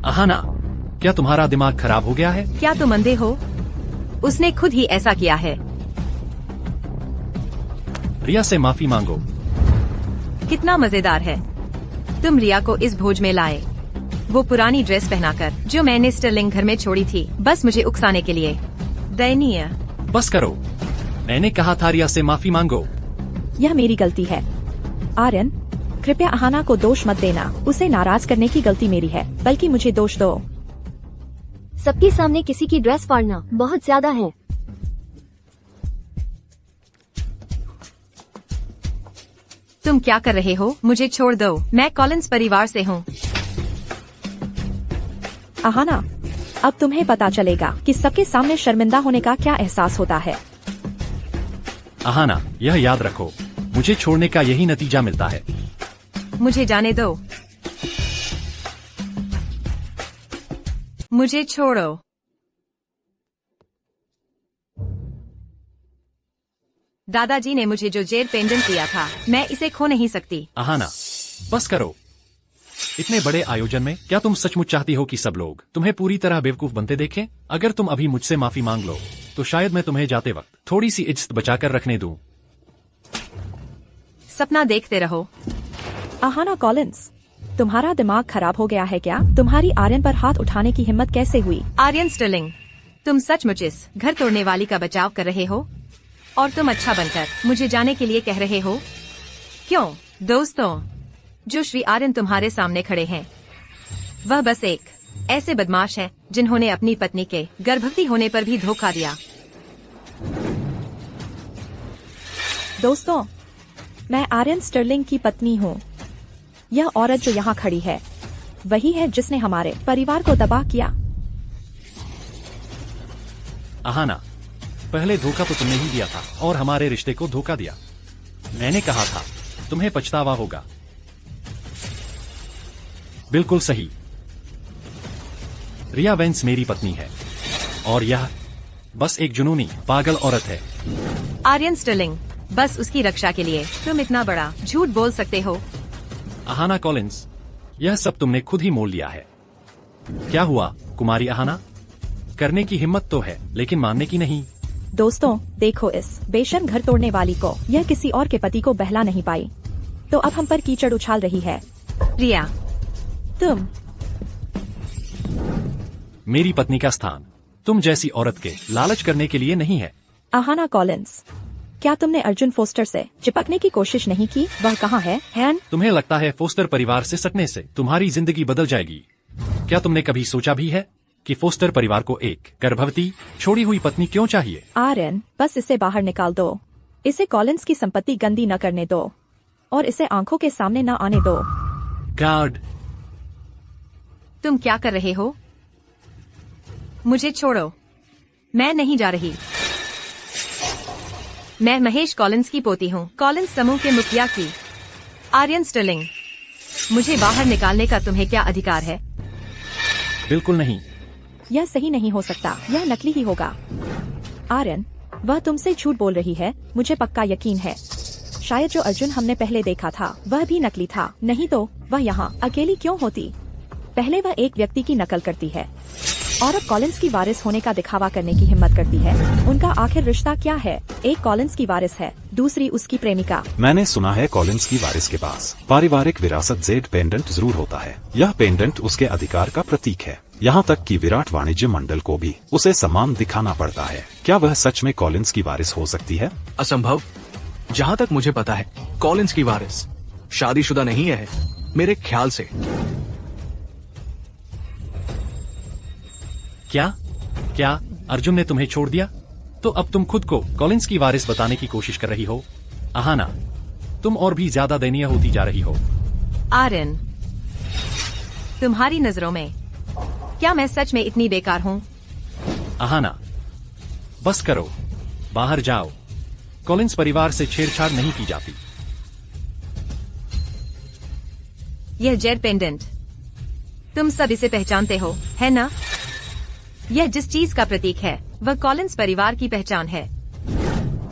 आहाना, क्या तुम्हारा दिमाग खराब हो गया है? क्या तुम अंधे हो? उसने खुद ही ऐसा किया है। रिया से माफी मांगो। कितना मजेदार है, तुम रिया को इस भोज में लाए, वो पुरानी ड्रेस पहनाकर जो मैंने स्टर्लिंग घर में छोड़ी थी, बस मुझे उकसाने के लिए। दयनीय। बस करो, मैंने कहा था रिया से माफी मांगो। यह मेरी गलती है। आर्यन, कृपया आहाना को दोष मत देना। उसे नाराज करने की गलती मेरी है, बल्कि मुझे दोष दो। सबके सामने किसी की ड्रेस फाड़ना बहुत ज्यादा है। तुम क्या कर रहे हो? मुझे छोड़ दो, मैं कॉलिंस परिवार से हूँ। आहाना, अब तुम्हें पता चलेगा कि सबके सामने शर्मिंदा होने का क्या एहसास होता है। आहाना, यह याद रखो, मुझे छोड़ने का यही नतीजा मिलता है। मुझे जाने दो, मुझे छोड़ो। दादाजी ने मुझे जो जेड पेंडेंट दिया था, मैं इसे खो नहीं सकती। आहाना, बस करो। इतने बड़े आयोजन में क्या तुम सचमुच चाहती हो कि सब लोग तुम्हें पूरी तरह बेवकूफ बनते देखें? अगर तुम अभी मुझसे माफी मांग लो तो शायद मैं तुम्हें जाते वक्त थोड़ी सी इज्जत बचाकर रखने दूं। सपना देखते रहो। आहाना कॉलिंस, तुम्हारा दिमाग खराब हो गया है क्या? तुम्हारी आर्यन पर हाथ उठाने की हिम्मत कैसे हुई? आर्यन स्टर्लिंग, तुम सचमुच इस घर तोड़ने वाली का बचाव कर रहे हो और तुम अच्छा बनकर मुझे जाने के लिए कह रहे हो? क्यों दोस्तों, जो श्री आर्यन तुम्हारे सामने खड़े हैं वह बस एक ऐसे बदमाश हैं जिन्होंने अपनी पत्नी के गर्भवती होने पर भी धोखा दिया। दोस्तों, मैं आर्यन स्टर्लिंग की पत्नी हूँ। यह औरत जो यहाँ खड़ी है वही है जिसने हमारे परिवार को तबाह किया। अहाना, पहले धोखा तो तुमने ही दिया था और हमारे रिश्ते को धोखा दिया। मैंने कहा था तुम्हें पछतावा होगा। बिल्कुल सही। रिया वेंस मेरी पत्नी है और यह बस एक जुनूनी पागल औरत है। आर्यन स्टर्लिंग, बस उसकी रक्षा के लिए तुम इतना बड़ा झूठ बोल सकते हो? अहाना कॉलिंस, यह सब तुमने खुद ही मोल लिया है। क्या हुआ कुमारी अहाना? करने की हिम्मत तो है लेकिन मानने की नहीं। दोस्तों देखो, इस बेशर्म घर तोड़ने वाली को यह किसी और के पति को बहला नहीं पाई तो अब हम पर कीचड़ उछाल रही है। रिया, तुम मेरी पत्नी का स्थान तुम जैसी औरत के लालच करने के लिए नहीं है। अहाना कॉलिंस, क्या तुमने अर्जुन फोस्टर से चिपकने की कोशिश नहीं की? वह कहाँ है? हैन, तुम्हें लगता है फोस्टर परिवार से सटने से तुम्हारी जिंदगी बदल जाएगी? क्या तुमने कभी सोचा भी है कि फोस्टर परिवार को एक गर्भवती छोड़ी हुई पत्नी क्यों चाहिए? आर्यन, बस इसे बाहर निकाल दो। इसे कॉलिंस की संपत्ति गंदी न करने दो और इसे आंखों के सामने न आने दो। गार्ड, तुम क्या कर रहे हो? मुझे छोड़ो, मैं नहीं जा रही। मैं महेश कॉलिंस की पोती हूँ, कॉलिंस समूह के मुखिया की। आर्यन स्टर्लिंग, मुझे बाहर निकालने का तुम्हें क्या अधिकार है? बिल्कुल नहीं। यह सही नहीं हो सकता, यह नकली ही होगा। आर्यन, वह तुमसे झूठ बोल रही है, मुझे पक्का यकीन है। शायद जो अर्जुन हमने पहले देखा था वह भी नकली था, नहीं तो वह यहाँ अकेली क्यों होती? पहले वह एक व्यक्ति की नकल करती है और अब कॉलिंस की वारिस होने का दिखावा करने की हिम्मत करती है। उनका आखिर रिश्ता क्या है? एक कॉलिंस की वारिस है, दूसरी उसकी प्रेमिका। मैंने सुना है कॉलिंस की वारिस के पास पारिवारिक विरासत जेड पेंडेंट जरूर होता है। यह पेंडेंट उसके अधिकार का प्रतीक है। यहाँ तक कि विराट वाणिज्य मंडल को भी उसे सम्मान दिखाना पड़ता है। क्या वह सच में कॉलिंस की वारिस हो सकती है? असंभव। जहाँ तक मुझे पता है कॉलिंस की वारिस शादीशुदा नहीं है, मेरे ख्याल से। क्या अर्जुन ने तुम्हें छोड़ दिया? तो अब तुम खुद को कॉलिंस की वारिस बताने की कोशिश कर रही हो। अहाना, तुम और भी ज्यादा दयनीय होती जा रही हो। आर्यन, तुम्हारी नजरों में क्या मैं सच में इतनी बेकार हूँ? अहाना, बस करो, बाहर जाओ। कॉलिंस परिवार से छेड़छाड़ नहीं की जाती। यह जेड पेंडेंट, तुम सब इसे पहचानते हो, है ना? यह जिस चीज का प्रतीक है वह कॉलिंस परिवार की पहचान है।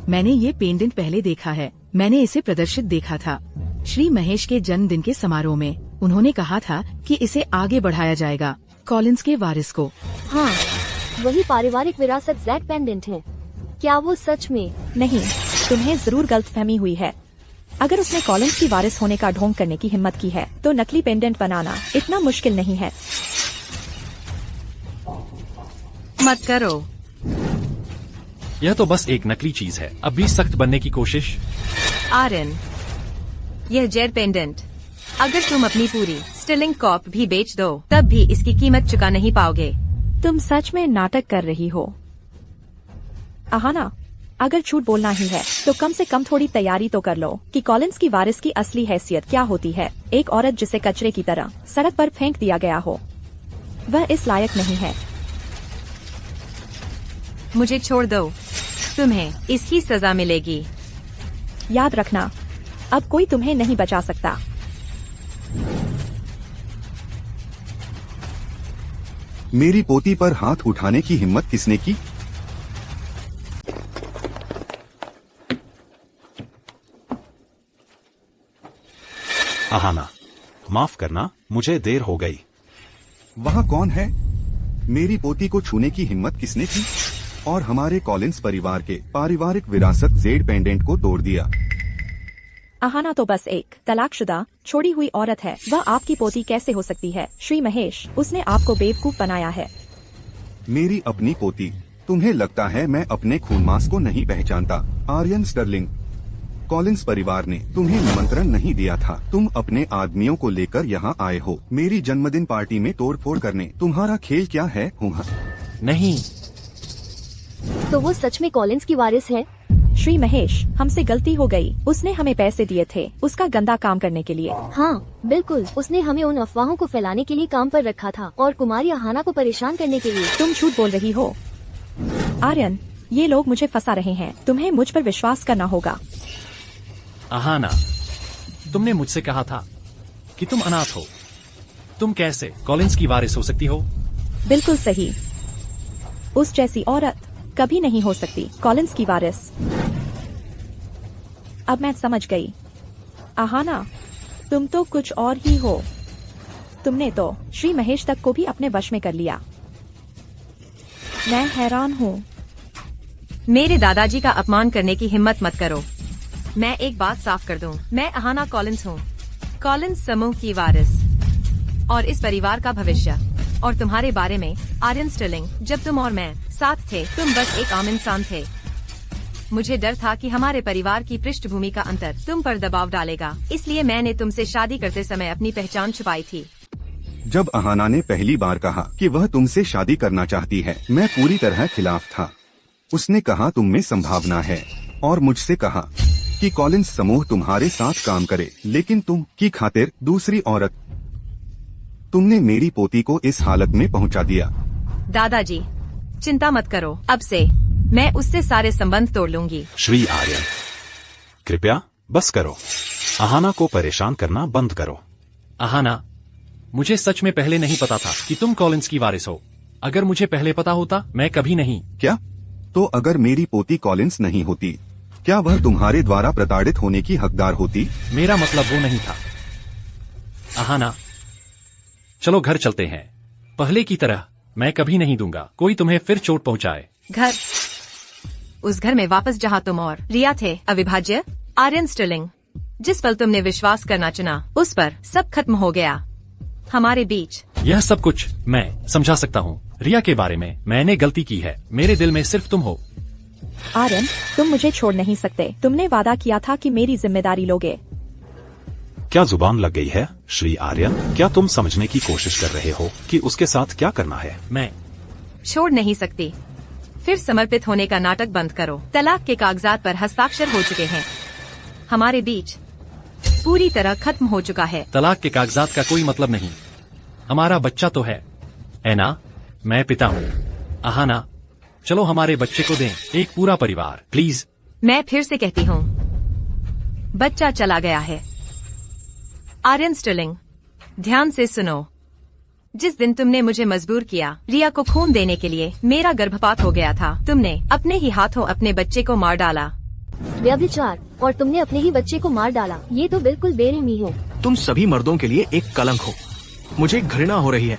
मैंने ये पेंडेंट पहले देखा है। मैंने इसे प्रदर्शित देखा था श्री महेश के जन्मदिन के समारोह में। उन्होंने कहा था कि इसे आगे बढ़ाया जाएगा कॉलिंस के वारिस को। हाँ, वही पारिवारिक विरासत जेड पेंडेंट है। क्या वो सच में? नहीं, तुम्हें जरूर गलतफहमी हुई है। अगर उसने कॉलिंस की वारिस होने का ढोंग करने की हिम्मत की है तो नकली पेंडेंट बनाना इतना मुश्किल नहीं है। मत करो। यह तो बस एक नकली चीज है। अब भी सख्त बनने की कोशिश। आर्यन, यह जेड पेंडेंट अगर तुम अपनी पूरी स्टर्लिंग कॉप भी बेच दो तब भी इसकी कीमत चुका नहीं पाओगे। तुम सच में नाटक कर रही हो। अहाना, अगर झूठ बोलना ही है तो कम से कम थोड़ी तैयारी तो कर लो कि कॉलिंस की वारिस की असली हैसियत क्या होती है। एक औरत जिसे कचरे की तरह सड़क पर फेंक दिया गया हो, वह इस लायक नहीं है। मुझे छोड़ दो, तुम्हें इसकी सजा मिलेगी। याद रखना, अब कोई तुम्हें नहीं बचा सकता। मेरी पोती पर हाथ उठाने की हिम्मत किसने की? अहाना, माफ करना, मुझे देर हो गई। वहाँ कौन है? मेरी पोती को छूने की हिम्मत किसने की? और हमारे कॉलिंस परिवार के पारिवारिक विरासत जेड पेंडेंट को तोड़ दिया। अहाना तो बस एक तलाकशुदा छोड़ी हुई औरत है। वह आपकी पोती कैसे हो सकती है? श्री महेश, उसने आपको बेवकूफ बनाया है। मेरी अपनी पोती? तुम्हें लगता है मैं अपने खूनमास को नहीं पहचानता? आर्यन स्टर्लिंग, कॉलिंस परिवार ने तुम्हें निमंत्रण नहीं दिया था। तुम अपने आदमियों को लेकर यहाँ आए हो मेरी जन्मदिन पार्टी में तोड़फोड़ करने। तुम्हारा खेल क्या है? नहीं। तो वो सच में कॉलिंस की वारिस है? श्री महेश, हमसे गलती हो गई। उसने हमें पैसे दिए थे उसका गंदा काम करने के लिए। हाँ बिल्कुल, उसने हमें उन अफवाहों को फैलाने के लिए काम पर रखा था और कुमारी अहाना को परेशान करने के लिए। तुम झूठ बोल रही हो आर्यन, ये लोग मुझे फंसा रहे हैं। तुम्हें मुझ पर विश्वास करना होगा। अहाना, तुमने मुझसे कहा था कि तुम अनाथ हो। तुम कैसे कॉलिंस की वारिस हो सकती हो? बिल्कुल सही, उस जैसी औरत कभी नहीं हो सकती कॉलिंस की वारिस। अब मैं समझ गई। अहाना, तुम तो कुछ और ही हो। तुमने तो श्री महेश तक को भी अपने वश में कर लिया। मैं हैरान हूँ। मेरे दादाजी का अपमान करने की हिम्मत मत करो। मैं एक बात साफ कर दूं, मैं अहाना कॉलिंस हूँ, कॉलिंस समूह की वारिस और इस परिवार का भविष्य। और तुम्हारे बारे में आर्यन स्टर्लिंग, जब तुम और मैं साथ थे, तुम बस एक आम इंसान थे। मुझे डर था कि हमारे परिवार की पृष्ठभूमि का अंतर तुम पर दबाव डालेगा, इसलिए मैंने तुमसे शादी करते समय अपनी पहचान छुपाई थी। जब अहाना ने पहली बार कहा कि वह तुमसे शादी करना चाहती है, मैं पूरी तरह खिलाफ था। उसने कहा तुम में संभावना है और मुझसे कहा कि कॉलिंस समूह तुम्हारे साथ काम करे, लेकिन तुम की खातिर दूसरी औरत। तुमने मेरी पोती को इस हालत में पहुंचा दिया। दादाजी, चिंता मत करो, अब से मैं उससे सारे संबंध तोड़ लूंगी। श्री आर्यन, कृपया बस करो। अहाना को परेशान करना बंद करो। अहाना, मुझे सच में पहले नहीं पता था कि तुम कॉलिंस की वारिस हो। अगर मुझे पहले पता होता, मैं कभी नहीं। क्या? तो अगर मेरी पोती कॉलिंस नहीं होती, क्या वह तुम्हारे द्वारा प्रताड़ित होने की हकदार होती? मेरा मतलब वो नहीं था। अहाना, चलो घर चलते हैं। पहले की तरह मैं कभी नहीं दूंगा कोई तुम्हें फिर चोट पहुंचाए। घर? उस घर में वापस जहाँ तुम और रिया थे, अविभाज्य आर्यन स्टर्लिंग। जिस पल तुमने विश्वास करना चुना, उस पर सब खत्म हो गया हमारे बीच। यह सब कुछ मैं समझा सकता हूँ। रिया के बारे में मैंने गलती की है। मेरे दिल में सिर्फ तुम हो। आर्यन, तुम मुझे छोड़ नहीं सकते। तुमने वादा किया था कि मेरी जिम्मेदारी लोगे। क्या जुबान लग गई है श्री आर्यन? क्या तुम समझने की कोशिश कर रहे हो कि उसके साथ क्या करना है? मैं छोड़ नहीं सकती। फिर समर्पित होने का नाटक बंद करो। तलाक के कागजात पर हस्ताक्षर हो चुके हैं। हमारे बीच पूरी तरह खत्म हो चुका है। तलाक के कागजात का कोई मतलब नहीं। हमारा बच्चा तो है ना? मैं पिता हूँ। अहाना, चलो हमारे बच्चे को दें, एक पूरा परिवार, प्लीज। मैं फिर से कहती हूँ, बच्चा चला गया है। आर्यन स्टर्लिंग, ध्यान से सुनो। जिस दिन तुमने मुझे मजबूर किया रिया को खून देने के लिए, मेरा गर्भपात हो गया था। तुमने अपने ही हाथों अपने बच्चे को मार डाला। व्यभिचार, और तुमने अपने ही बच्चे को मार डाला। ये तो बिल्कुल बेरहमी हो। तुम सभी मर्दों के लिए एक कलंक हो। मुझे घृणा हो रही है।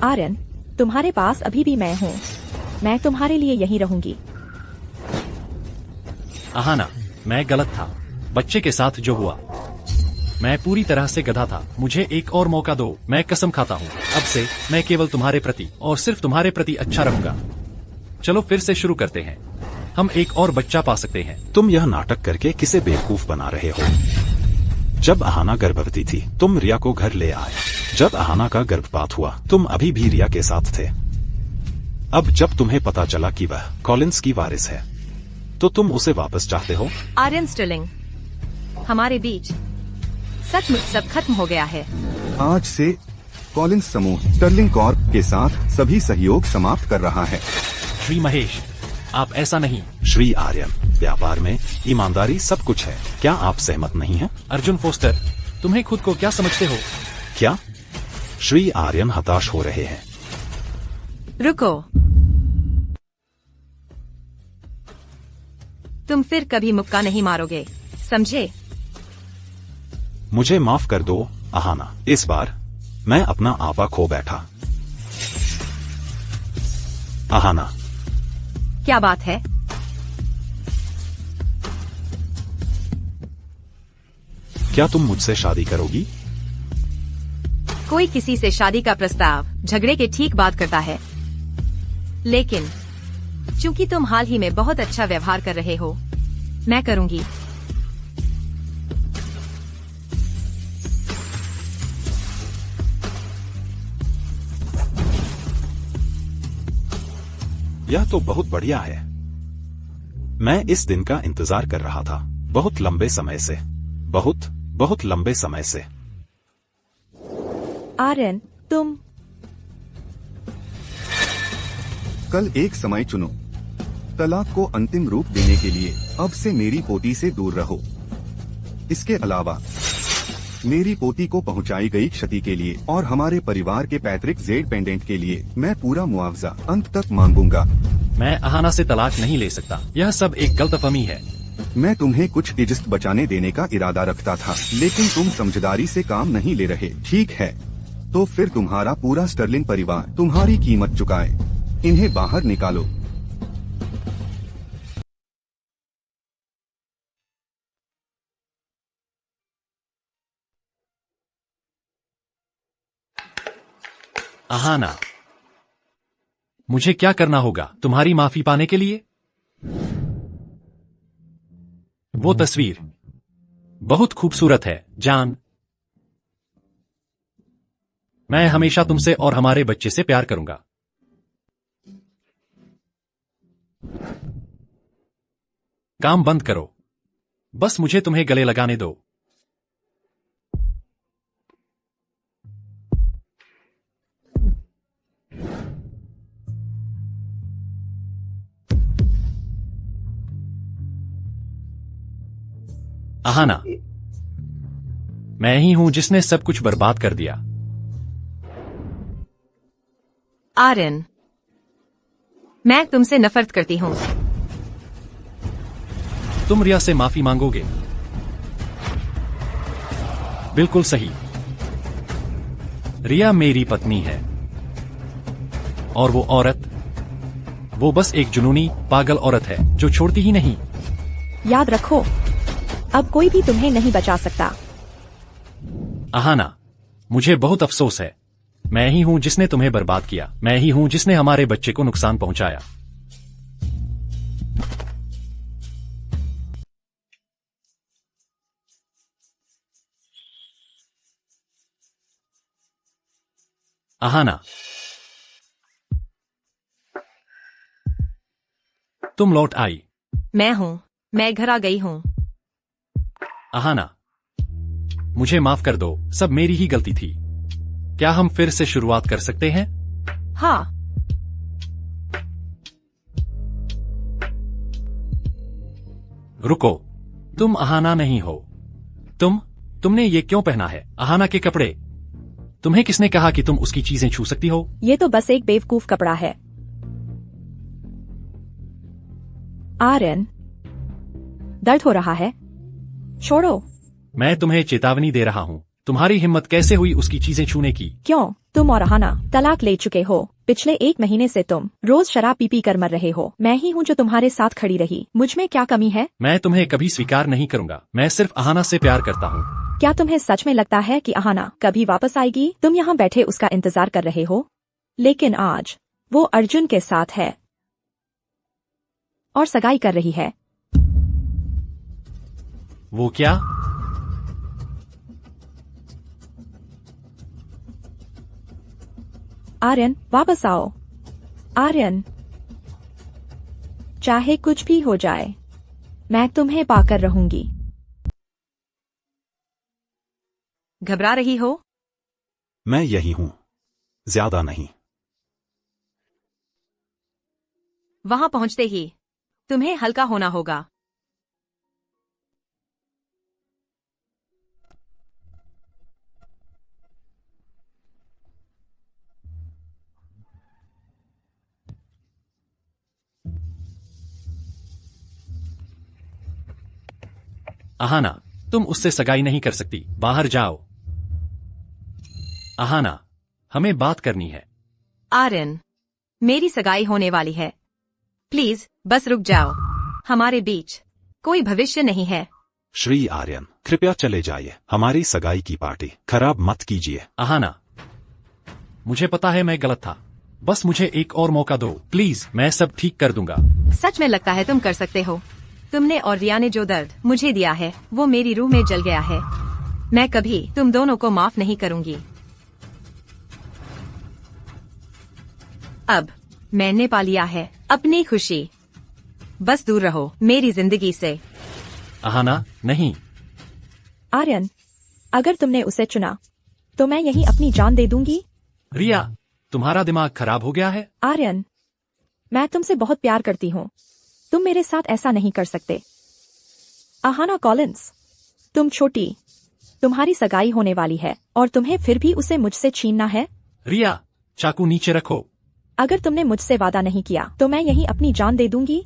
आर्यन, तुम्हारे पास अभी भी मैं हूँ। मैं तुम्हारे लिए यहीं रहूंगी। अहाना, मैं गलत था। बच्चे के साथ जो हुआ, मैं पूरी तरह से गधा था। मुझे एक और मौका दो। मैं कसम खाता हूँ, अब से मैं केवल तुम्हारे प्रति और सिर्फ तुम्हारे प्रति अच्छा रहूंगा। चलो फिर से शुरू करते हैं। हम एक और बच्चा पा सकते हैं। तुम यह नाटक करके किसे बेवकूफ बना रहे हो? जब अहाना गर्भवती थी, तुम रिया को घर ले आए। जब अहाना का गर्भपात हुआ, तुम अभी भी रिया के साथ थे। अब जब तुम्हें पता चला कि वह कॉलिंस की वारिस है, तो तुम उसे वापस चाहते हो? आर्यन स्टर्लिंग, हमारे बीच सचमुच सब खत्म हो गया है। आज से कॉलिंस समूह स्टर्लिंग कॉर्प के साथ सभी सहयोग समाप्त कर रहा है। श्री महेश, आप ऐसा नहीं। श्री आर्यन, व्यापार में ईमानदारी सब कुछ है। क्या आप सहमत नहीं हैं? अर्जुन फोस्टर, तुम्हें खुद को क्या समझते हो? क्या? श्री आर्यन हताश हो रहे हैं। रुको, तुम फिर कभी मुक्का नहीं मारोगे, समझे? मुझे माफ कर दो अहाना, इस बार मैं अपना आपा खो बैठा। अहाना, क्या बात है? क्या तुम मुझसे शादी करोगी? कोई किसी से शादी का प्रस्ताव झगड़े के ठीक बाद करता है, लेकिन चूंकि तुम हाल ही में बहुत अच्छा व्यवहार कर रहे हो, मैं करूंगी। यह तो बहुत बढ़िया है। मैं इस दिन का इंतजार कर रहा था, बहुत लंबे समय से, बहुत बहुत लंबे समय से। आर्यन, तुम कल एक समय चुनो। तलाक को अंतिम रूप देने के लिए अब से मेरी पोती से दूर रहो। इसके अलावा मेरी पोती को पहुंचाई गई क्षति के लिए और हमारे परिवार के पैतृक जेड पेंडेंट के लिए मैं पूरा मुआवजा अंत तक मांगूंगा। मैं अहाना से तलाक नहीं ले सकता, यह सब एक गलतफहमी है। मैं तुम्हें कुछ इज्जत बचाने देने का इरादा रखता था, लेकिन तुम समझदारी से काम नहीं ले रहे। ठीक है, तो फिर तुम्हारा पूरा स्टर्लिंग परिवार तुम्हारी कीमत चुकाए। इन्हें बाहर निकालो। अहाना, मुझे क्या करना होगा तुम्हारी माफी पाने के लिए? वो तस्वीर बहुत खूबसूरत है, जान। मैं हमेशा तुमसे और हमारे बच्चे से प्यार करूंगा। काम बंद करो, बस मुझे तुम्हें गले लगाने दो। अहाना, मैं ही हूं जिसने सब कुछ बर्बाद कर दिया। आर्यन, मैं तुमसे नफरत करती हूं। तुम रिया से माफी मांगोगे? बिल्कुल सही। रिया मेरी पत्नी है और वो औरत, वो बस एक जुनूनी पागल औरत है जो छोड़ती ही नहीं। याद रखो, अब कोई भी तुम्हें नहीं बचा सकता। अहाना, मुझे बहुत अफसोस है। मैं ही हूं जिसने तुम्हें बर्बाद किया। मैं ही हूं जिसने हमारे बच्चे को नुकसान पहुंचाया। अहाना, तुम लौट आई। मैं घर आ गई हूं। अहाना, मुझे माफ कर दो, सब मेरी ही गलती थी। क्या हम फिर से शुरुआत कर सकते हैं? हाँ। रुको, तुम अहाना नहीं हो। तुमने ये क्यों पहना है? अहाना के कपड़े। तुम्हें किसने कहा कि तुम उसकी चीजें छू सकती हो? ये तो बस एक बेवकूफ कपड़ा है। आर्यन, दर्द हो रहा है? छोड़ो। मैं तुम्हें चेतावनी दे रहा हूं। तुम्हारी हिम्मत कैसे हुई उसकी चीजें छूने की? क्यों? तुम और अहाना तलाक ले चुके हो। पिछले 1 महीने से तुम रोज शराब पी कर मर रहे हो। मैं ही हूँ जो तुम्हारे साथ खड़ी रही। मुझ में क्या कमी है? मैं तुम्हें कभी स्वीकार नहीं करूंगा। मैं सिर्फ अहाना से प्यार करता हूँ। क्या तुम्हें सच में लगता है कि अहाना कभी वापस आएगी? तुम यहाँ बैठे उसका इंतजार कर रहे हो, लेकिन आज वो अर्जुन के साथ है और सगाई कर रही है। वो क्या? आर्यन, वापस आओ। आर्यन, चाहे कुछ भी हो जाए, मैं तुम्हें पाकर रहूंगी। घबरा रही हो? मैं यही हूं, ज्यादा नहीं। वहां पहुंचते ही तुम्हें हल्का होना होगा। अहाना, तुम उससे सगाई नहीं कर सकती। बाहर जाओ। अहाना, हमें बात करनी है। आर्यन, मेरी सगाई होने वाली है। प्लीज बस रुक जाओ। हमारे बीच कोई भविष्य नहीं है। श्री आर्यन, कृपया चले जाइए। हमारी सगाई की पार्टी खराब मत कीजिए। अहाना, मुझे पता है मैं गलत था। बस मुझे एक और मौका दो प्लीज। मैं सब ठीक कर दूंगा। सच में लगता है तुम कर सकते हो। तुमने और रिया ने जो दर्द मुझे दिया है वो मेरी रूह में जल गया है। मैं कभी तुम दोनों को माफ नहीं करूंगी। अब मैंने पा लिया है अपनी खुशी। बस दूर रहो मेरी जिंदगी से। अहाना नहीं। आर्यन, अगर तुमने उसे चुना तो मैं यही अपनी जान दे दूंगी। रिया, तुम्हारा दिमाग खराब हो गया है। आर्यन, मैं तुमसे बहुत प्यार करती हूँ, तुम मेरे साथ ऐसा नहीं कर सकते। अहाना कॉलिंस, तुम छोटी, तुम्हारी सगाई होने वाली है और तुम्हें फिर भी उसे मुझसे छीनना है। रिया, चाकू नीचे रखो। अगर तुमने मुझसे वादा नहीं किया तो मैं यही अपनी जान दे दूंगी।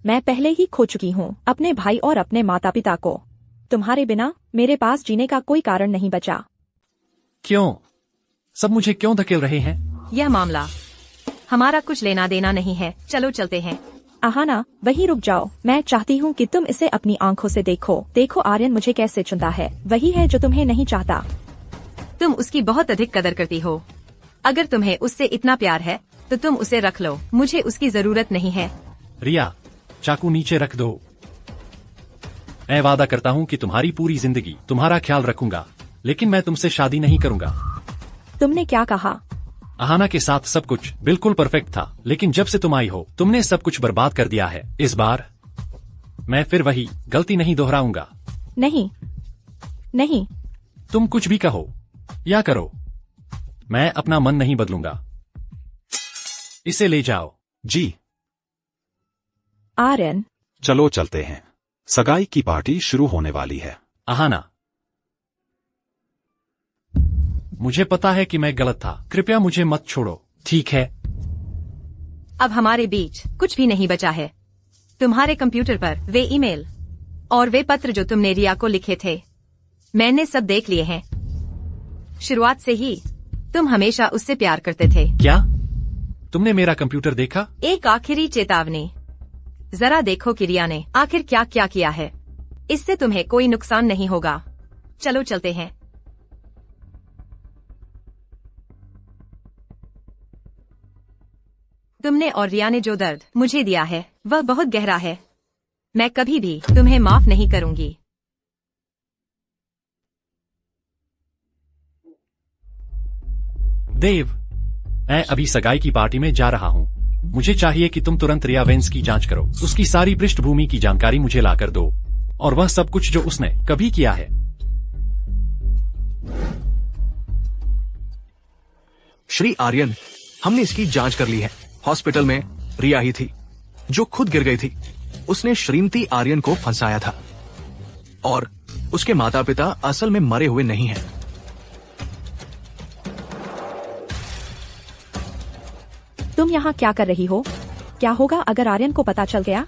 मैं पहले ही खो चुकी हूँ अपने भाई और अपने माता पिता को। तुम्हारे बिना मेरे पास जीने का कोई कारण नहीं बचा। क्यों? सब मुझे क्यों धकेल रहे हैं? यह मामला हमारा कुछ लेना देना नहीं है, चलो चलते हैं। अहाना, वही रुक जाओ, मैं चाहती हूँ कि तुम इसे अपनी आंखों से देखो। देखो आर्यन मुझे कैसे चुनता है, वही है जो तुम्हें नहीं चाहता। तुम उसकी बहुत अधिक कदर करती हो। अगर तुम्हें उससे इतना प्यार है तो तुम उसे रख लो, मुझे उसकी जरूरत नहीं है। रिया, चाकू नीचे रख दो। मैं वादा करता हूँ कि तुम्हारी पूरी जिंदगी तुम्हारा ख्याल रखूंगा, लेकिन मैं तुमसे शादी नहीं करूंगा। तुमने क्या कहा? अहाना के साथ सब कुछ बिल्कुल परफेक्ट था, लेकिन जब से तुम आई हो तुमने सब कुछ बर्बाद कर दिया है। इस बार मैं फिर वही गलती नहीं दोहराऊंगा। नहीं नहीं, तुम कुछ भी कहो या करो, मैं अपना मन नहीं बदलूंगा। इसे ले जाओ। जी, आर्यन, चलो चलते हैं, सगाई की पार्टी शुरू होने वाली है। अहाना, मुझे पता है कि मैं गलत था, कृपया मुझे मत छोड़ो, ठीक है? अब हमारे बीच कुछ भी नहीं बचा है। तुम्हारे कंप्यूटर पर वे ईमेल और वे पत्र जो तुमने रिया को लिखे थे, मैंने सब देख लिए हैं। शुरुआत से ही तुम हमेशा उससे प्यार करते थे। क्या तुमने मेरा कंप्यूटर देखा? एक आखिरी चेतावनी, जरा देखो कि रिया ने आखिर क्या क्या किया है। इससे तुम्हें कोई नुकसान नहीं होगा। चलो चलते हैं। तुमने और रिया ने जो दर्द मुझे दिया है वह बहुत गहरा है। मैं कभी भी तुम्हें माफ नहीं करूंगी। देव, मैं अभी सगाई की पार्टी में जा रहा हूँ। मुझे चाहिए कि तुम तुरंत रिया वेंस की जांच करो, उसकी सारी पृष्ठभूमि की जानकारी मुझे लाकर दो और वह सब कुछ जो उसने कभी किया है। श्री आर्यन, हमने इसकी जांच कर ली है। हॉस्पिटल में रिया ही थी जो खुद गिर गई थी। उसने श्रीमती आर्यन को फंसाया था और उसके माता पिता असल में मरे हुए नहीं हैं। तुम यहाँ क्या कर रही हो? क्या होगा अगर आर्यन को पता चल गया?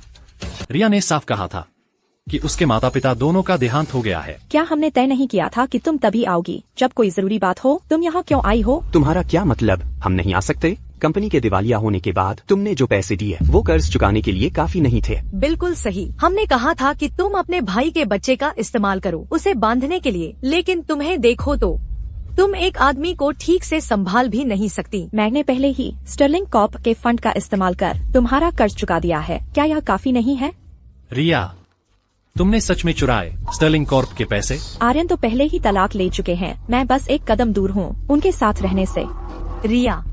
रिया ने साफ कहा था कि उसके माता पिता दोनों का देहांत हो गया है। क्या हमने तय नहीं किया था कि तुम तभी आओगी जब कोई जरूरी बात हो? तुम यहाँ क्यों आई हो? तुम्हारा क्या मतलब? हम नहीं आ सकते? कंपनी के दिवालिया होने के बाद तुमने जो पैसे दिए वो कर्ज चुकाने के लिए काफी नहीं थे। बिल्कुल सही। हमने कहा था कि तुम अपने भाई के बच्चे का इस्तेमाल करो उसे बांधने के लिए, लेकिन तुम्हें देखो तो तुम एक आदमी को ठीक से संभाल भी नहीं सकती। मैंने पहले ही स्टर्लिंग कॉर्प के फंड का इस्तेमाल कर तुम्हारा कर्ज चुका दिया है। क्या यह काफी नहीं है? रिया, तुमने सच में चुराए स्टर्लिंग कॉर्प के पैसे? आर्यन तो पहले ही तलाक ले चुके हैं। मैं बस एक कदम दूर हूँ उनके साथ रहने से। रिया,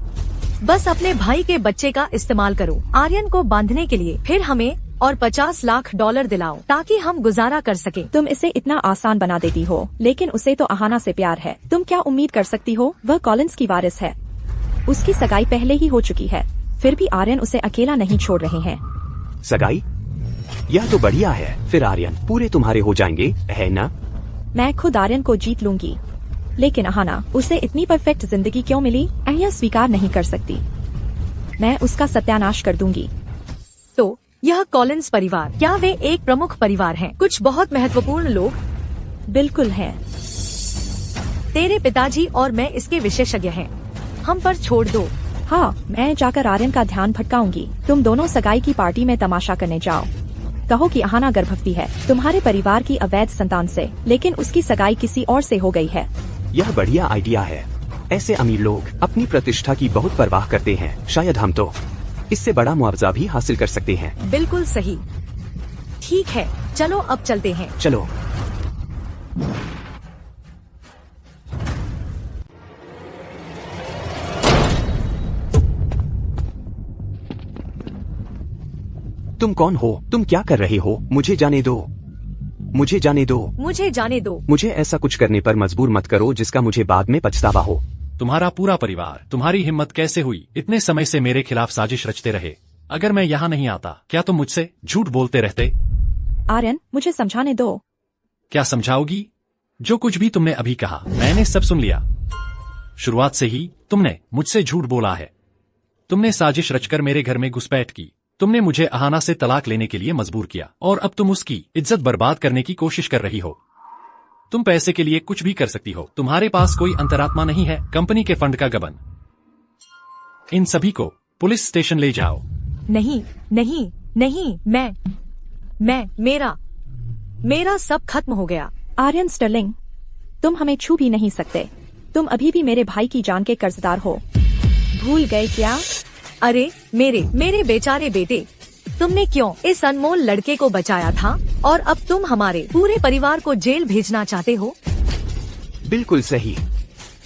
बस अपने भाई के बच्चे का इस्तेमाल करो आर्यन को बांधने के लिए, फिर हमें और $50 लाख दिलाओ ताकि हम गुजारा कर सके। तुम इसे इतना आसान बना देती हो, लेकिन उसे तो अहाना से प्यार है। तुम क्या उम्मीद कर सकती हो? वह कॉलिंस की वारिस है, उसकी सगाई पहले ही हो चुकी है, फिर भी आर्यन उसे अकेला नहीं छोड़ रहे हैं। सगाई? यह तो बढ़िया है। फिर आर्यन पूरे तुम्हारे हो जाएंगे, है ना? मैं खुद आर्यन को जीत लूंगी, लेकिन अहाना, उसे इतनी परफेक्ट जिंदगी क्यों मिली? मैं यह स्वीकार नहीं कर सकती। मैं उसका सत्यानाश कर दूंगी। तो यह कॉलिंस परिवार, क्या वे एक प्रमुख परिवार हैं? कुछ बहुत महत्वपूर्ण लोग? बिल्कुल है। तेरे पिताजी और मैं इसके विशेषज्ञ हैं, हम पर छोड़ दो। हाँ, मैं जाकर आर्यन का ध्यान भटकाऊंगी। तुम दोनों सगाई की पार्टी में तमाशा करने जाओ। कहो कि अहाना गर्भवती है तुम्हारे परिवार की अवैध संतान से, लेकिन उसकी सगाई किसी और से हो गई है। यह बढ़िया आइडिया है। ऐसे अमीर लोग अपनी प्रतिष्ठा की बहुत परवाह करते हैं। शायद हम तो इससे बड़ा मुआवजा भी हासिल कर सकते हैं। बिल्कुल सही। ठीक है, चलो अब चलते हैं। चलो। तुम कौन हो? तुम क्या कर रहे हो? मुझे जाने दो, मुझे जाने दो, मुझे जाने दो। मुझे ऐसा कुछ करने पर मजबूर मत करो जिसका मुझे बाद में पछतावा हो। तुम्हारा पूरा परिवार, तुम्हारी हिम्मत कैसे हुई? इतने समय से मेरे खिलाफ साजिश रचते रहे। अगर मैं यहाँ नहीं आता, क्या तुम मुझसे झूठ बोलते रहते? आर्यन, मुझे समझाने दो। क्या समझाओगी? जो कुछ भी तुमने अभी कहा, मैंने सब सुन लिया। शुरुआत से ही तुमने मुझसे झूठ बोला है। तुमने साजिश रचकर मेरे घर में घुसपैठ की। तुमने मुझे अहाना से तलाक लेने के लिए मजबूर किया और अब तुम उसकी इज्जत बर्बाद करने की कोशिश कर रही हो। तुम पैसे के लिए कुछ भी कर सकती हो। तुम्हारे पास कोई अंतरात्मा नहीं है, कंपनी के फंड का गबन। इन सभी को पुलिस स्टेशन ले जाओ। नहीं नहीं नहीं, मेरा सब खत्म हो गया। आर्यन स्टर्लिंग, तुम हमें छू भी नहीं सकते। तुम अभी भी मेरे भाई की जान के कर्जदार हो। भूल गए क्या? अरे मेरे बेचारे बेटे, तुमने क्यों इस अनमोल लड़के को बचाया था और अब तुम हमारे पूरे परिवार को जेल भेजना चाहते हो? बिल्कुल सही,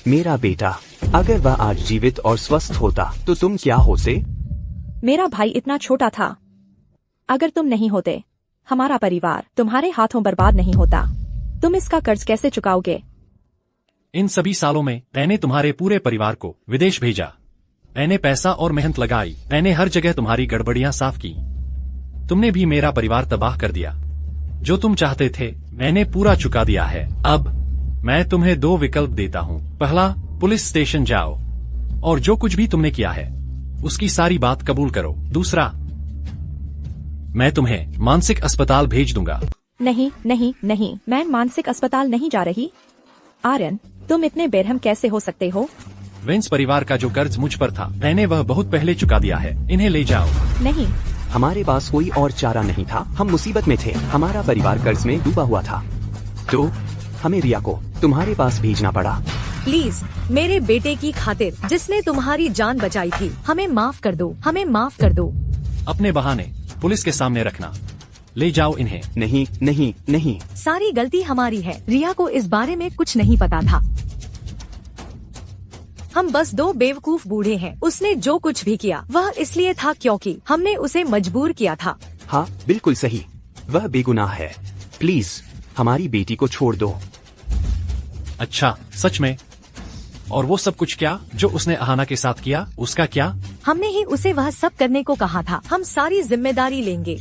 मेरा बेटा। अगर वह आज जीवित और स्वस्थ होता तो तुम क्या होते? मेरा भाई इतना छोटा था। अगर तुम नहीं होते, हमारा परिवार तुम्हारे हाथों बर्बाद नहीं होता। तुम इसका कर्ज कैसे चुकाओगे? इन सभी सालों में मैंने तुम्हारे पूरे परिवार को विदेश भेजा। मैंने पैसा और मेहनत लगाई। मैंने हर जगह तुम्हारी गड़बड़ियां साफ की। तुमने भी मेरा परिवार तबाह कर दिया। जो तुम चाहते थे मैंने पूरा चुका दिया है। अब मैं तुम्हें 2 विकल्प देता हूँ। पहला, पुलिस स्टेशन जाओ और जो कुछ भी तुमने किया है उसकी सारी बात कबूल करो। दूसरा, मैं तुम्हें मानसिक अस्पताल भेज दूंगा। नहीं नहीं नहीं, मैं मानसिक अस्पताल नहीं जा रही। आर्यन, तुम इतने बेरहम कैसे हो सकते हो? वेंस परिवार का जो कर्ज मुझ पर था, मैंने वह बहुत पहले चुका दिया है। इन्हें ले जाओ। नहीं, हमारे पास कोई और चारा नहीं था। हम मुसीबत में थे। हमारा परिवार कर्ज में डूबा हुआ था, तो हमें रिया को तुम्हारे पास भेजना पड़ा। प्लीज, मेरे बेटे की खातिर जिसने तुम्हारी जान बचाई थी, हमें माफ कर दो, हमें माफ कर दो। अपने बहाने पुलिस के सामने रखना। ले जाओ इन्हें। नहीं नहीं नहीं, सारी गलती हमारी है। रिया को इस बारे में कुछ नहीं पता था। हम बस 2 बेवकूफ बूढ़े हैं। उसने जो कुछ भी किया वह इसलिए था क्योंकि हमने उसे मजबूर किया था। हाँ बिल्कुल सही, वह बेगुनाह है। प्लीज हमारी बेटी को छोड़ दो। अच्छा, सच में? और वो सब कुछ क्या जो उसने अहाना के साथ किया, उसका क्या? हमने ही उसे वह सब करने को कहा था। हम सारी जिम्मेदारी लेंगे।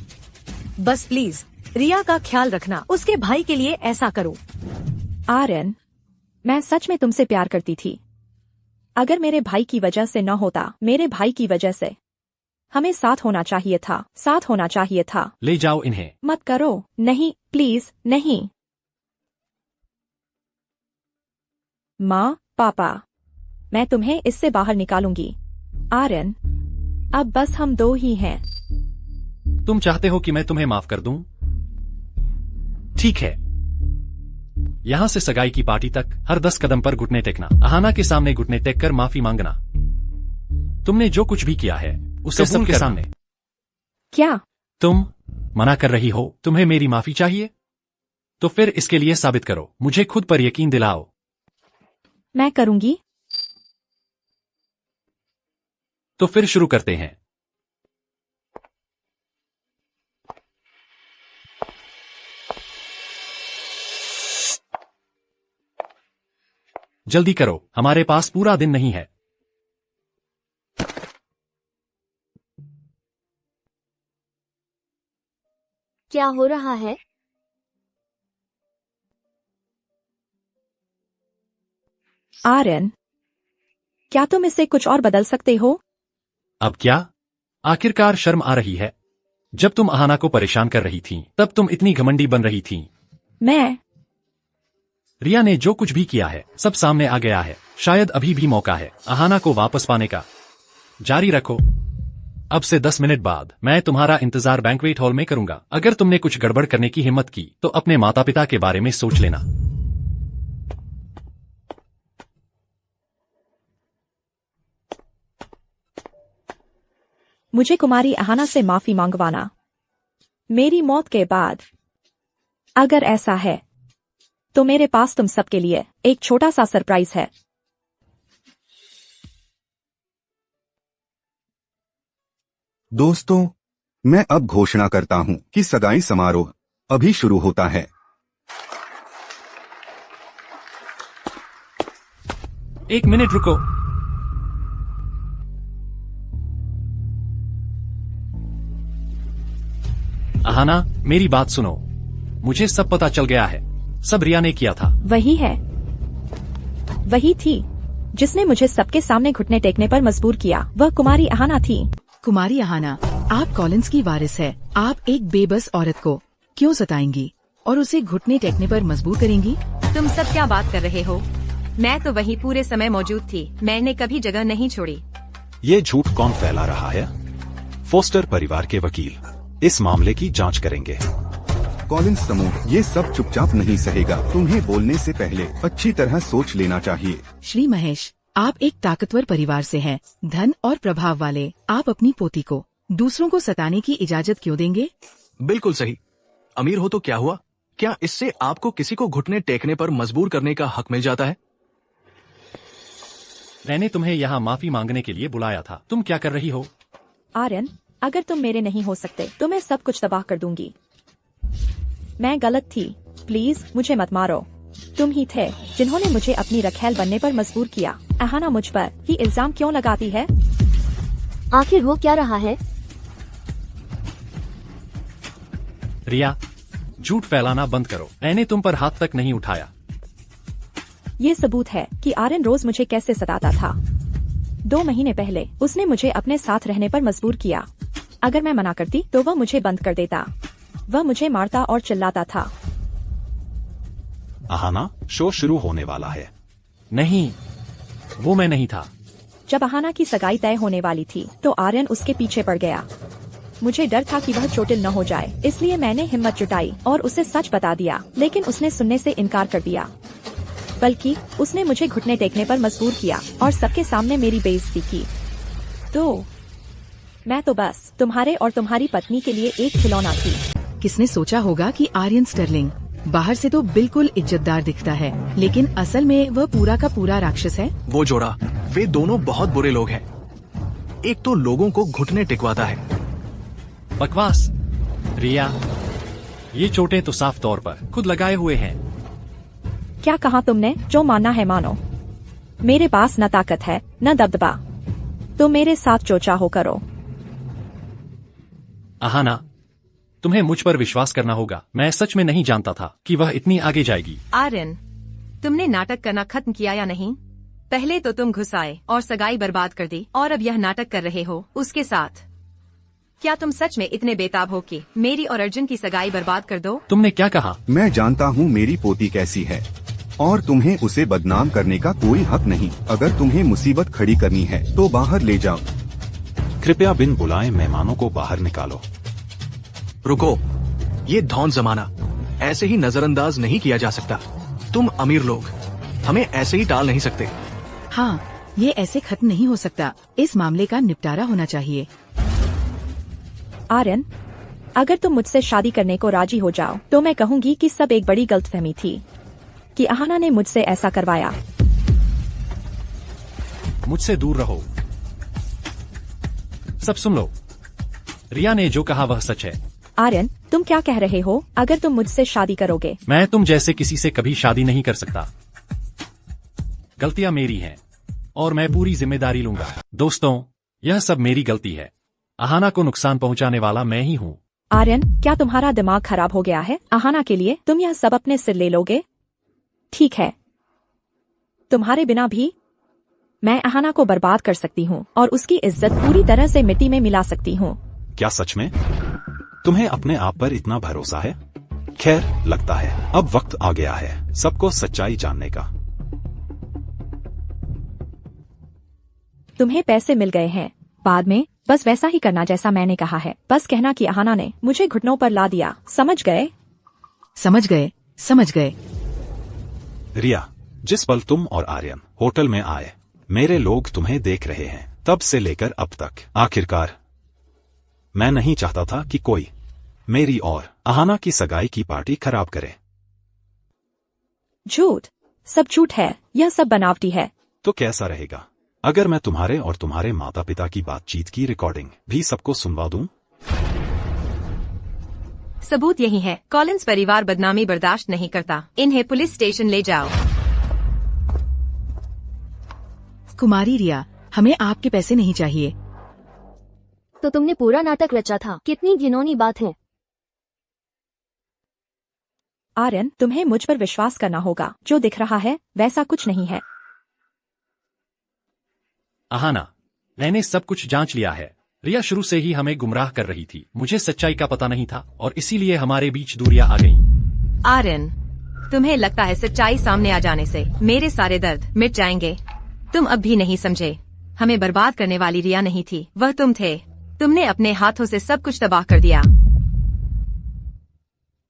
बस प्लीज रिया का ख्याल रखना। उसके भाई के लिए ऐसा करो। आर्यन, मैं सच में तुमसे प्यार करती थी। अगर मेरे भाई की वजह से न होता, मेरे भाई की वजह से, हमें साथ होना चाहिए था, साथ होना चाहिए था। ले जाओ इन्हें। मत करो। नहीं, प्लीज नहीं। माँ, पापा, मैं तुम्हें इससे बाहर निकालूंगी। आर्यन, अब बस हम 2 ही हैं। तुम चाहते हो कि मैं तुम्हें माफ कर दूं? ठीक है। यहाँ से सगाई की पार्टी तक हर 10 कदम पर घुटने टेकना। अहाना के सामने घुटने टेक कर माफी मांगना। तुमने जो कुछ भी किया है उसे सबके सामने। क्या तुम मना कर रही हो? तुम्हें मेरी माफी चाहिए? तो फिर इसके लिए साबित करो। मुझे खुद पर यकीन दिलाओ। मैं करूंगी। तो फिर शुरू करते हैं। जल्दी करो, हमारे पास पूरा दिन नहीं है। क्या हो रहा है? आर्यन, क्या तुम इसे कुछ और बदल सकते हो? अब क्या? आखिरकार शर्म आ रही है। जब तुम अहाना को परेशान कर रही थीं, तब तुम इतनी घमंडी बन रही थीं। मैं रिया ने जो कुछ भी किया है सब सामने आ गया है। शायद अभी भी मौका है अहाना को वापस पाने का। जारी रखो। अब से 10 मिनट बाद मैं तुम्हारा इंतजार बैंक्वेट हॉल में करूंगा। अगर तुमने कुछ गड़बड़ करने की हिम्मत की तो अपने माता पिता के बारे में सोच लेना। मुझे कुमारी अहाना से माफी मांगवाना मेरी मौत के बाद। अगर ऐसा है तो मेरे पास तुम सबके लिए एक छोटा सा सरप्राइज है। दोस्तों, मैं अब घोषणा करता हूँ कि सगाई समारोह अभी शुरू होता है। एक मिनट रुको। अहाना, मेरी बात सुनो। मुझे सब पता चल गया है। सब रिया ने किया था। वही है, वही थी जिसने मुझे सबके सामने घुटने टेकने पर मजबूर किया। वह कुमारी अहाना थी। कुमारी अहाना, आप कॉलिंस की वारिस है। आप एक बेबस औरत को क्यों सताएंगी और उसे घुटने टेकने पर मजबूर करेंगी? तुम सब क्या बात कर रहे हो? मैं तो वहीं पूरे समय मौजूद थी। मैंने कभी जगह नहीं छोड़ी। ये झूठ कौन फैला रहा है? फोस्टर परिवार के वकील इस मामले की जांच करेंगे। कॉलिंस समूह ये सब चुपचाप नहीं सहेगा। तुम्हें बोलने से पहले अच्छी तरह सोच लेना चाहिए। श्री महेश, आप एक ताकतवर परिवार से हैं, धन और प्रभाव वाले। आप अपनी पोती को दूसरों को सताने की इजाजत क्यों देंगे? बिल्कुल सही। अमीर हो तो क्या हुआ? क्या इससे आपको किसी को घुटने टेकने पर मजबूर करने का हक मिल जाता है? मैंने तुम्हें यहाँ माफी मांगने के लिए बुलाया था। तुम क्या कर रही हो? आर्यन, अगर तुम मेरे नहीं हो सकते तो मैं सब कुछ तबाह कर दूंगी। मैं गलत थी, प्लीज मुझे मत मारो। तुम ही थे जिन्होंने मुझे अपनी रखैल बनने पर मजबूर किया। अहाना मुझ पर ही इल्जाम क्यों लगाती है? आखिर हो क्या रहा है? रिया, झूठ फैलाना बंद करो। मैंने तुम पर हाथ तक नहीं उठाया। ये सबूत है कि आर्यन रोज मुझे कैसे सताता था। 2 महीने पहले उसने मुझे अपने साथ रहने पर मजबूर किया। अगर मैं मना करती तो वह मुझे बंद कर देता। वह मुझे मारता और चिल्लाता था। अहाना, शो शुरू होने वाला है। नहीं, वो मैं नहीं था। जब अहाना की सगाई तय होने वाली थी तो आर्यन उसके पीछे पड़ गया। मुझे डर था कि वह चोटिल न हो जाए, इसलिए मैंने हिम्मत जुटाई और उसे सच बता दिया, लेकिन उसने सुनने से इनकार कर दिया। बल्कि उसने मुझे घुटने टेकने पर मजबूर किया और सबके सामने मेरी बेइज्जती की। तो मैं तो बस तुम्हारे और तुम्हारी पत्नी के लिए एक खिलौना थी। किसने सोचा होगा कि आर्यन स्टर्लिंग बाहर से तो बिल्कुल इज्जतदार दिखता है, लेकिन असल में वह पूरा का पूरा राक्षस है। वो जोड़ा, वे दोनों बहुत बुरे लोग हैं। एक तो लोगों को घुटने टिकवाता है। बकवास। रिया, ये चोटें तो साफ तौर पर खुद लगाए हुए हैं। क्या कहा तुमने? जो मानना है मानो। मेरे पास न ताकत है न दबदबा, तो मेरे साथ जो चाहो करो। अहाना, तुम्हें मुझ पर विश्वास करना होगा। मैं सच में नहीं जानता था कि वह इतनी आगे जाएगी। आर्यन, तुमने नाटक करना खत्म किया या नहीं? पहले तो तुम घुस आए और सगाई बर्बाद कर दी, और अब यह नाटक कर रहे हो उसके साथ। क्या तुम सच में इतने बेताब हो कि मेरी और अर्जुन की सगाई बर्बाद कर दो? तुमने क्या कहा? मैं जानता हूँ मेरी पोती कैसी है और तुम्हें उसे बदनाम करने का कोई हक नहीं। अगर तुम्हें मुसीबत खड़ी करनी है तो बाहर ले जाओ। कृपया बिन बुलाए मेहमानों को बाहर निकालो। रुको, ये धौन जमाना ऐसे ही नजरअंदाज नहीं किया जा सकता। तुम अमीर लोग हमें ऐसे ही टाल नहीं सकते। हाँ, ये ऐसे खत्म नहीं हो सकता। इस मामले का निपटारा होना चाहिए। आर्यन, अगर तुम मुझसे शादी करने को राजी हो जाओ तो मैं कहूँगी कि सब एक बड़ी गलतफहमी थी कि अहाना ने मुझसे ऐसा करवाया। मुझसे दूर रहो। सब सुन लो। रिया ने जो कहा वह सच है। आर्यन, तुम क्या कह रहे हो? अगर तुम मुझसे शादी करोगे? मैं तुम जैसे किसी से कभी शादी नहीं कर सकता। गलतियां मेरी हैं और मैं पूरी जिम्मेदारी लूंगा। दोस्तों, यह सब मेरी गलती है। अहाना को नुकसान पहुंचाने वाला मैं ही हूँ। आर्यन, क्या तुम्हारा दिमाग खराब हो गया है? अहाना के लिए तुम यह सब अपने सिर ले लोगे? ठीक है, तुम्हारे बिना भी मैं अहाना को बर्बाद कर सकती हूँ और उसकी इज्जत पूरी तरह से मिट्टी में मिला सकती हूँ। क्या सच में तुम्हें अपने आप पर इतना भरोसा है? खैर, लगता है अब वक्त आ गया है सबको सच्चाई जानने का। तुम्हें पैसे मिल गए हैं, बाद में बस वैसा ही करना जैसा मैंने कहा है। बस कहना कि अहाना ने मुझे घुटनों पर ला दिया। समझ गए? समझ गए, समझ गए। रिया, जिस पल तुम और आर्यन होटल में आए, मेरे लोग तुम्हें देख रहे हैं। तब से लेकर अब तक। आखिरकार मैं नहीं चाहता था कि कोई मेरी और अहाना की सगाई की पार्टी खराब करे। झूठ, सब झूठ है। यह सब बनावटी है। तो कैसा रहेगा अगर मैं तुम्हारे और तुम्हारे माता पिता की बातचीत की रिकॉर्डिंग भी सबको सुनवा दूं? सबूत यही है। कॉलिंस परिवार बदनामी बर्दाश्त नहीं करता। इन्हें पुलिस स्टेशन ले जाओ। कुमारी रिया, हमें आपके पैसे नहीं चाहिए। तो तुमने पूरा नाटक रचा था। कितनी घिनौनी बात है। आर्यन, तुम्हें मुझ पर विश्वास करना होगा। जो दिख रहा है वैसा कुछ नहीं है। आहाना, मैंने सब कुछ जांच लिया है। रिया शुरू से ही हमें गुमराह कर रही थी। मुझे सच्चाई का पता नहीं था और इसीलिए हमारे बीच दूरियां आ गईं। आर्यन, तुम्हें लगता है सच्चाई सामने आ जाने से मेरे सारे दर्द मिट जाएंगे? तुम अब भी नहीं समझे। हमें बर्बाद करने वाली रिया नहीं थी, वह तुम थे। तुमने अपने हाथों से सब कुछ तबाह कर दिया।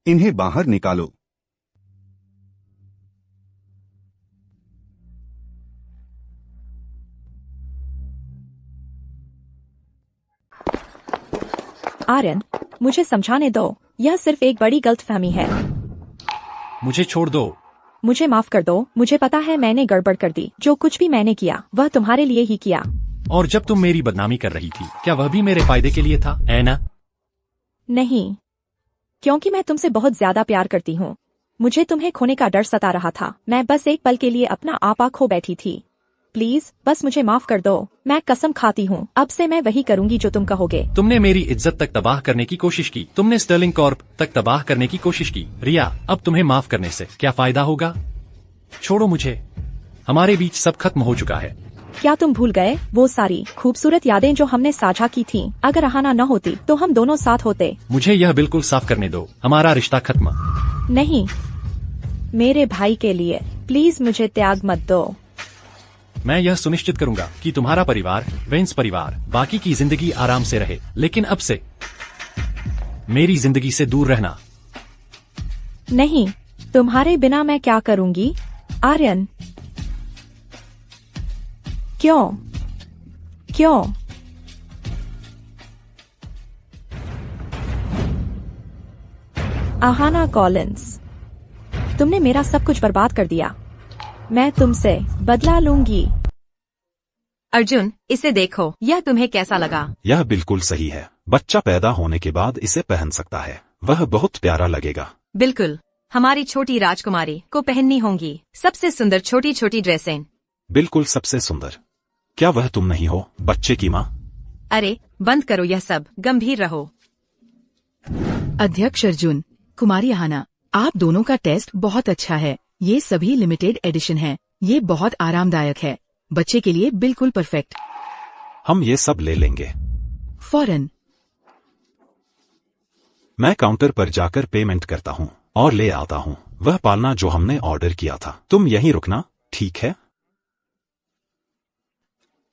इन्हें बाहर निकालो। आर्यन, मुझे समझाने दो। यह सिर्फ एक बड़ी गलतफहमी है। मुझे छोड़ दो। मुझे माफ कर दो। मुझे पता है मैंने गड़बड़ कर दी। जो कुछ भी मैंने किया वह तुम्हारे लिए ही किया। और जब तुम मेरी बदनामी कर रही थी, क्या वह भी मेरे फायदे के लिए था, है ना? नहीं, क्योंकि मैं तुमसे बहुत ज्यादा प्यार करती हूँ। मुझे तुम्हें खोने का डर सता रहा था। मैं बस एक पल के लिए अपना आपा खो बैठी थी। प्लीज बस मुझे माफ कर दो। मैं कसम खाती हूँ अब से मैं वही करूँगी जो तुम कहोगे। तुमने मेरी इज्जत तक तबाह करने की कोशिश की। तुमने स्टर्लिंग कॉर्प तक तबाह करने की कोशिश की। रिया, अब तुम्हें माफ करने से क्या फायदा होगा? छोड़ो मुझे। हमारे बीच सब खत्म हो चुका है। क्या तुम भूल गए वो सारी खूबसूरत यादें जो हमने साझा की थीं? अगर आहाना न होती तो हम दोनों साथ होते। मुझे यह बिल्कुल साफ करने दो, हमारा रिश्ता खत्म। नहीं, मेरे भाई के लिए प्लीज मुझे त्याग मत दो। मैं यह सुनिश्चित करूंगा कि तुम्हारा परिवार, वेंस परिवार, बाकी की जिंदगी आराम से रहे। लेकिन अब से मेरी जिंदगी से दूर रहना। नहीं, तुम्हारे बिना मैं क्या करूंगी? आर्यन, क्यों? क्यों? आहाना कॉलिंस, तुमने मेरा सब कुछ बर्बाद कर दिया। मैं तुमसे बदला लूंगी। अर्जुन, इसे देखो। यह तुम्हें कैसा लगा? यह बिल्कुल सही है। बच्चा पैदा होने के बाद इसे पहन सकता है। वह बहुत प्यारा लगेगा। बिल्कुल, हमारी छोटी राजकुमारी को पहननी होंगी सबसे सुंदर छोटी छोटी ड्रेसें। बिल्कुल सबसे सुंदर। क्या वह तुम नहीं हो, बच्चे की माँ? अरे बंद करो यह सब। गंभीर रहो। अध्यक्ष अर्जुन, कुमारी आहाना, आप दोनों का टेस्ट बहुत अच्छा है। ये सभी लिमिटेड एडिशन है। ये बहुत आरामदायक है। बच्चे के लिए बिल्कुल परफेक्ट। हम ये सब ले लेंगे फौरन। मैं काउंटर पर जाकर पेमेंट करता हूँ और ले आता हूँ वह पालना जो हमने ऑर्डर किया था। तुम यहीं रुकना, ठीक है?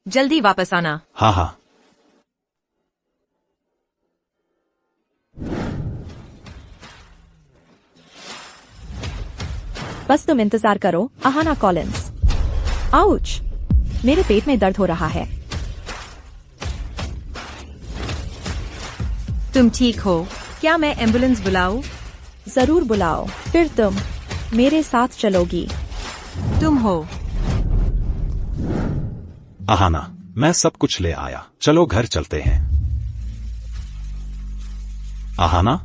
जल्दी वापस आना। हाँ हाँ। बस तुम इंतजार करो आहाना कॉलिंस। आउच, मेरे पेट में दर्द हो रहा है। तुम ठीक हो? क्या मैं एम्बुलेंस बुलाऊं? जरूर बुलाओ। फिर तुम मेरे साथ चलोगी। तुम हो? आहाना, मैं सब कुछ ले आया। चलो घर चलते हैं। आहाना?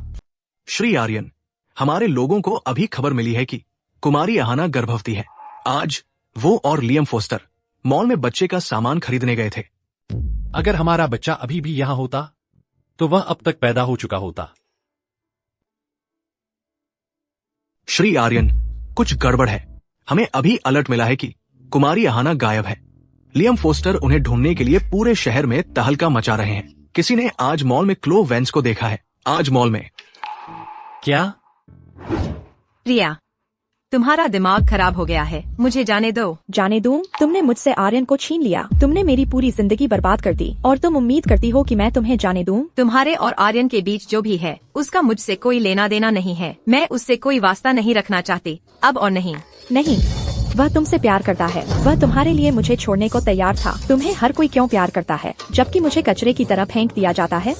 श्री आर्यन, हमारे लोगों को अभी खबर मिली है कि कुमारी आहाना गर्भवती है। आज वो और लियम फोस्टर मॉल में बच्चे का सामान खरीदने गए थे। अगर हमारा बच्चा अभी भी यहाँ होता तो वह अब तक पैदा हो चुका होता। श्री आर्यन, कुछ गड़बड़ है। हमें अभी अलर्ट मिला है कि कुमारी आहाना गायब है। लियम फोस्टर उन्हें ढूंढने के लिए पूरे शहर में तहलका मचा रहे हैं। किसी ने आज मॉल में क्लो वेंस को देखा है। आज मॉल में। क्या? रिया, तुम्हारा दिमाग खराब हो गया है। मुझे जाने दो। जाने दूं? तुमने मुझसे आर्यन को छीन लिया। तुमने मेरी पूरी जिंदगी बर्बाद कर दी और तुम उम्मीद करती हो कि मैं तुम्हें जाने दूं? तुम्हारे और आर्यन के बीच जो भी है उसका मुझसे कोई लेना देना नहीं है। मैं उससे कोई वास्ता नहीं रखना चाहती, अब और नहीं। नहीं, वह तुमसे प्यार करता है। वह तुम्हारे लिए मुझे छोड़ने को तैयार था। तुम्हें हर कोई क्यों प्यार करता है जबकि मुझे कचरे की तरह फेंक दिया जाता है?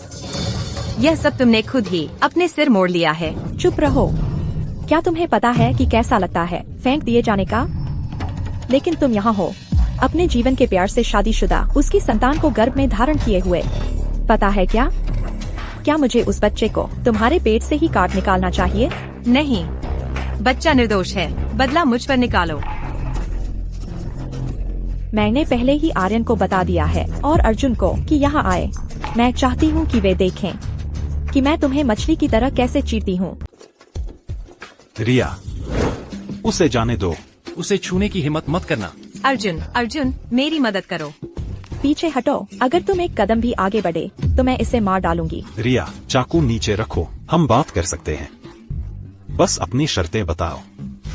यह सब तुमने खुद ही अपने सिर मोड़ लिया है। चुप रहो। क्या तुम्हें पता है कि कैसा लगता है फेंक दिए जाने का? लेकिन तुम यहाँ हो, अपने जीवन के प्यार से शादीशुदा, उसकी संतान को गर्भ में धारण किए हुए। पता है क्या? क्या मुझे उस बच्चे को तुम्हारे पेट से ही काट निकालना चाहिए? नहीं, बच्चा निर्दोष है, बदला मुझ पर निकालो। मैंने पहले ही आर्यन को बता दिया है और अर्जुन को कि यहाँ आए। मैं चाहती हूँ कि वे देखें कि मैं तुम्हें मछली की तरह कैसे चीरती हूँ। रिया, उसे जाने दो। उसे छूने की हिम्मत मत करना। अर्जुन, अर्जुन, मेरी मदद करो। पीछे हटो। अगर तुम एक कदम भी आगे बढ़े तो मैं इसे मार डालूंगी। रिया, चाकू नीचे रखो, हम बात कर सकते हैं। बस अपनी शर्तें बताओ।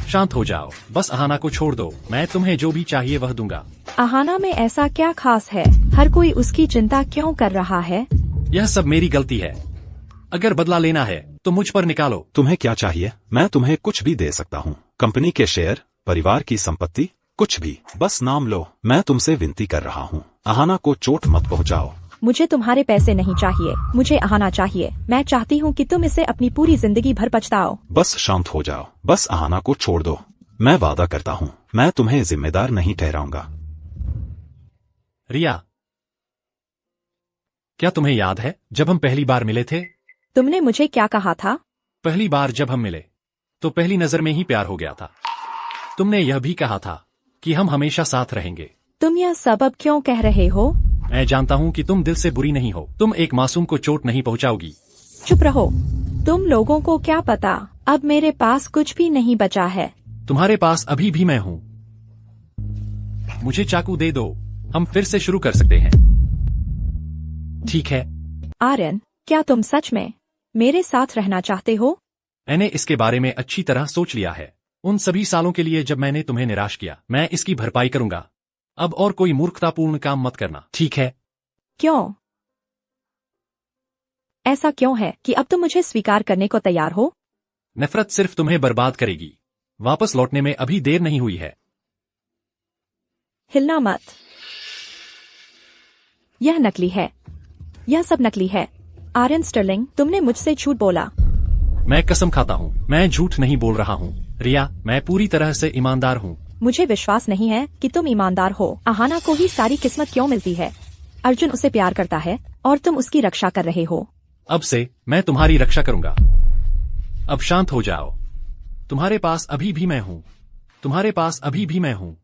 शांत हो जाओ, बस अहाना को छोड़ दो। मैं तुम्हें जो भी चाहिए वह दूंगा। अहाना में ऐसा क्या खास है? हर कोई उसकी चिंता क्यों कर रहा है? यह सब मेरी गलती है। अगर बदला लेना है तो मुझ पर निकालो। तुम्हें क्या चाहिए? मैं तुम्हें कुछ भी दे सकता हूँ। कंपनी के शेयर, परिवार की संपत्ति, कुछ भी, बस नाम लो। मैं तुमसे विनती कर रहा हूँ, अहाना को चोट मत पहुँचाओ। मुझे तुम्हारे पैसे नहीं चाहिए, मुझे अहाना चाहिए। मैं चाहती हूँ कि तुम इसे अपनी पूरी जिंदगी भर पछताओ। बस शांत हो जाओ, बस अहाना को छोड़ दो। मैं वादा करता हूँ, मैं तुम्हें जिम्मेदार नहीं ठहराऊंगा। रिया, क्या तुम्हें याद है जब हम पहली बार मिले थे? तुमने मुझे क्या कहा था? पहली बार जब हम मिले तो पहली नजर में ही प्यार हो गया था। तुमने यह भी कहा था कि हम हमेशा साथ रहेंगे। तुम यह सब अब क्यों कह रहे हो? मैं जानता हूँ कि तुम दिल से बुरी नहीं हो। तुम एक मासूम को चोट नहीं पहुँचाओगी। चुप रहो। तुम लोगों को क्या पता, अब मेरे पास कुछ भी नहीं बचा है। तुम्हारे पास अभी भी मैं हूँ। मुझे चाकू दे दो, हम फिर से शुरू कर सकते हैं। ठीक है। आर्यन, क्या तुम सच में मेरे साथ रहना चाहते हो? मैंने इसके बारे में अच्छी तरह सोच लिया है। उन सभी सालों के लिए जब मैंने तुम्हें निराश किया, मैं इसकी भरपाई करूंगा। अब और कोई मूर्खतापूर्ण काम मत करना, ठीक है? क्यों? ऐसा क्यों है कि अब तुम मुझे स्वीकार करने को तैयार हो? नफरत सिर्फ तुम्हें बर्बाद करेगी। वापस लौटने में अभी देर नहीं हुई है। हिलना मत। यह नकली है, यह सब नकली है। आर्यन स्टर्लिंग, तुमने मुझसे झूठ बोला। मैं कसम खाता हूँ, मैं झूठ नहीं बोल रहा हूँ। रिया, मैं पूरी तरह से ईमानदार हूँ। मुझे विश्वास नहीं है कि तुम ईमानदार हो। अहाना को ही सारी किस्मत क्यों मिलती है? अर्जुन उसे प्यार करता है और तुम उसकी रक्षा कर रहे हो। अब से मैं तुम्हारी रक्षा करूंगा। अब शांत हो जाओ। तुम्हारे पास अभी भी मैं हूँ। तुम्हारे पास अभी भी मैं हूँ।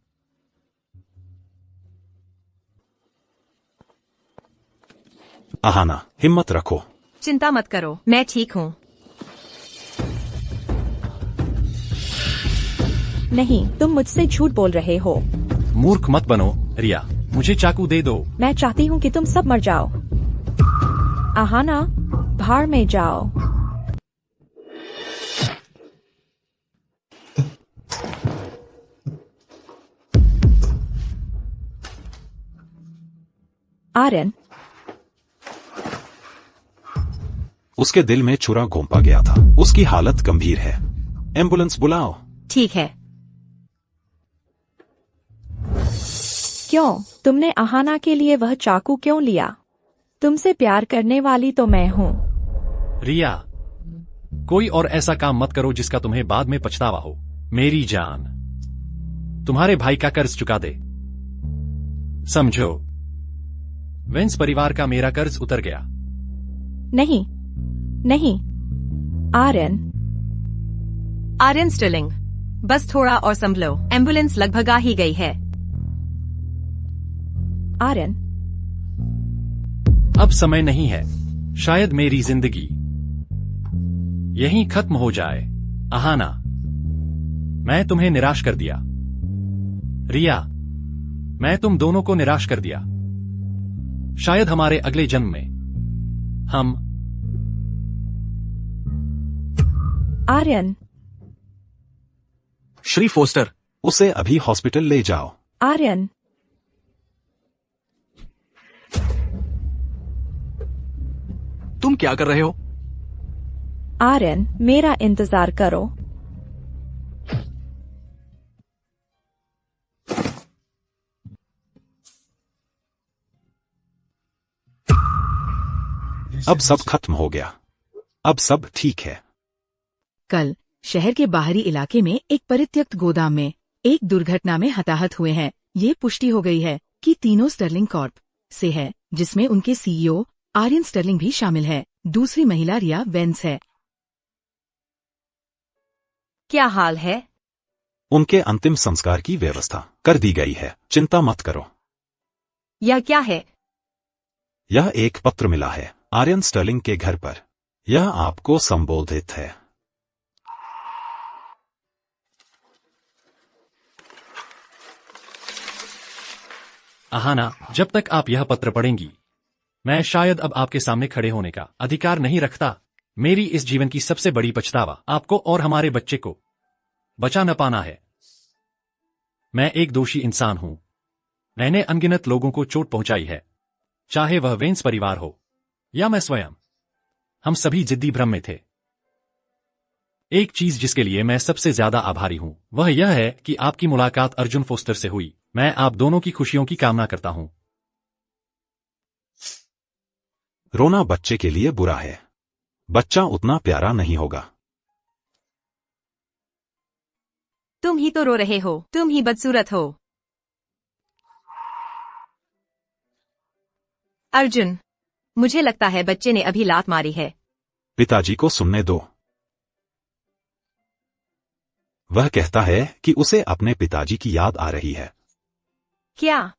अहाना, हिम्मत रखो। चिंता मत करो, मैं ठीक हूँ। नहीं, तुम मुझसे झूठ बोल रहे हो। मूर्ख मत बनो रिया, मुझे चाकू दे दो। मैं चाहती हूँ कि तुम सब मर जाओ। अहाना, भाड़ में जाओ। आर्यन, उसके दिल में छुरा घोंपा गया था। उसकी हालत गंभीर है। एम्बुलेंस बुलाओ। ठीक है। क्यों? तुमने अहाना के लिए वह चाकू क्यों लिया? तुमसे प्यार करने वाली तो मैं हूँ। रिया, कोई और ऐसा काम मत करो जिसका तुम्हें बाद में पछतावा हो। मेरी जान, तुम्हारे भाई का कर्ज चुका दे। समझो, वेंस परिवार का मेरा कर्ज उतर गया। नहीं, नहीं। आर्यन, आर्यन स्टर्लिंग, बस थोड़ा और संभलो। एम्बुलेंस लगभग आ ही गई है। आर्यन, अब समय नहीं है। शायद मेरी जिंदगी यहीं खत्म हो जाए। अहाना, मैं तुम्हें निराश कर दिया। रिया, मैं तुम दोनों को निराश कर दिया। शायद हमारे अगले जन्म में हम। आर्यन, श्री फोस्टर, उसे अभी हॉस्पिटल ले जाओ। आर्यन, तुम क्या कर रहे हो? आर्यन, मेरा इंतजार करो। अब सब खत्म हो गया। अब सब ठीक है। कल शहर के बाहरी इलाके में एक परित्यक्त गोदाम में एक दुर्घटना में हताहत हुए हैं। ये पुष्टि हो गई है कि तीनों स्टर्लिंग कॉर्प से है, जिसमें उनके सीईओ आर्यन स्टर्लिंग भी शामिल है। दूसरी महिला रिया वेंस है। क्या हाल है? उनके अंतिम संस्कार की व्यवस्था कर दी गई है, चिंता मत करो। यह क्या है? यह एक पत्र मिला है आर्यन स्टर्लिंग के घर पर। यह आपको संबोधित है। आहाना, जब तक आप यह पत्र पढ़ेंगी, मैं शायद अब आपके सामने खड़े होने का अधिकार नहीं रखता। मेरी इस जीवन की सबसे बड़ी पछतावा आपको और हमारे बच्चे को बचा न पाना है। मैं एक दोषी इंसान हूं। मैंने अनगिनत लोगों को चोट पहुंचाई है, चाहे वह वेंस परिवार हो या मैं स्वयं। हम सभी जिद्दी भ्रम में थे। एक चीज जिसके लिए मैं सबसे ज्यादा आभारी हूं वह यह है कि आपकी मुलाकात अर्जुन फोस्टर से हुई। मैं आप दोनों की खुशियों की कामना करता हूं। रोना बच्चे के लिए बुरा है। बच्चा उतना प्यारा नहीं होगा। तुम ही तो रो रहे हो, तुम ही बदसूरत हो। अर्जुन, मुझे लगता है बच्चे ने अभी लात मारी है। पिताजी को सुनने दो। वह कहता है कि उसे अपने पिताजी की याद आ रही है। क्या?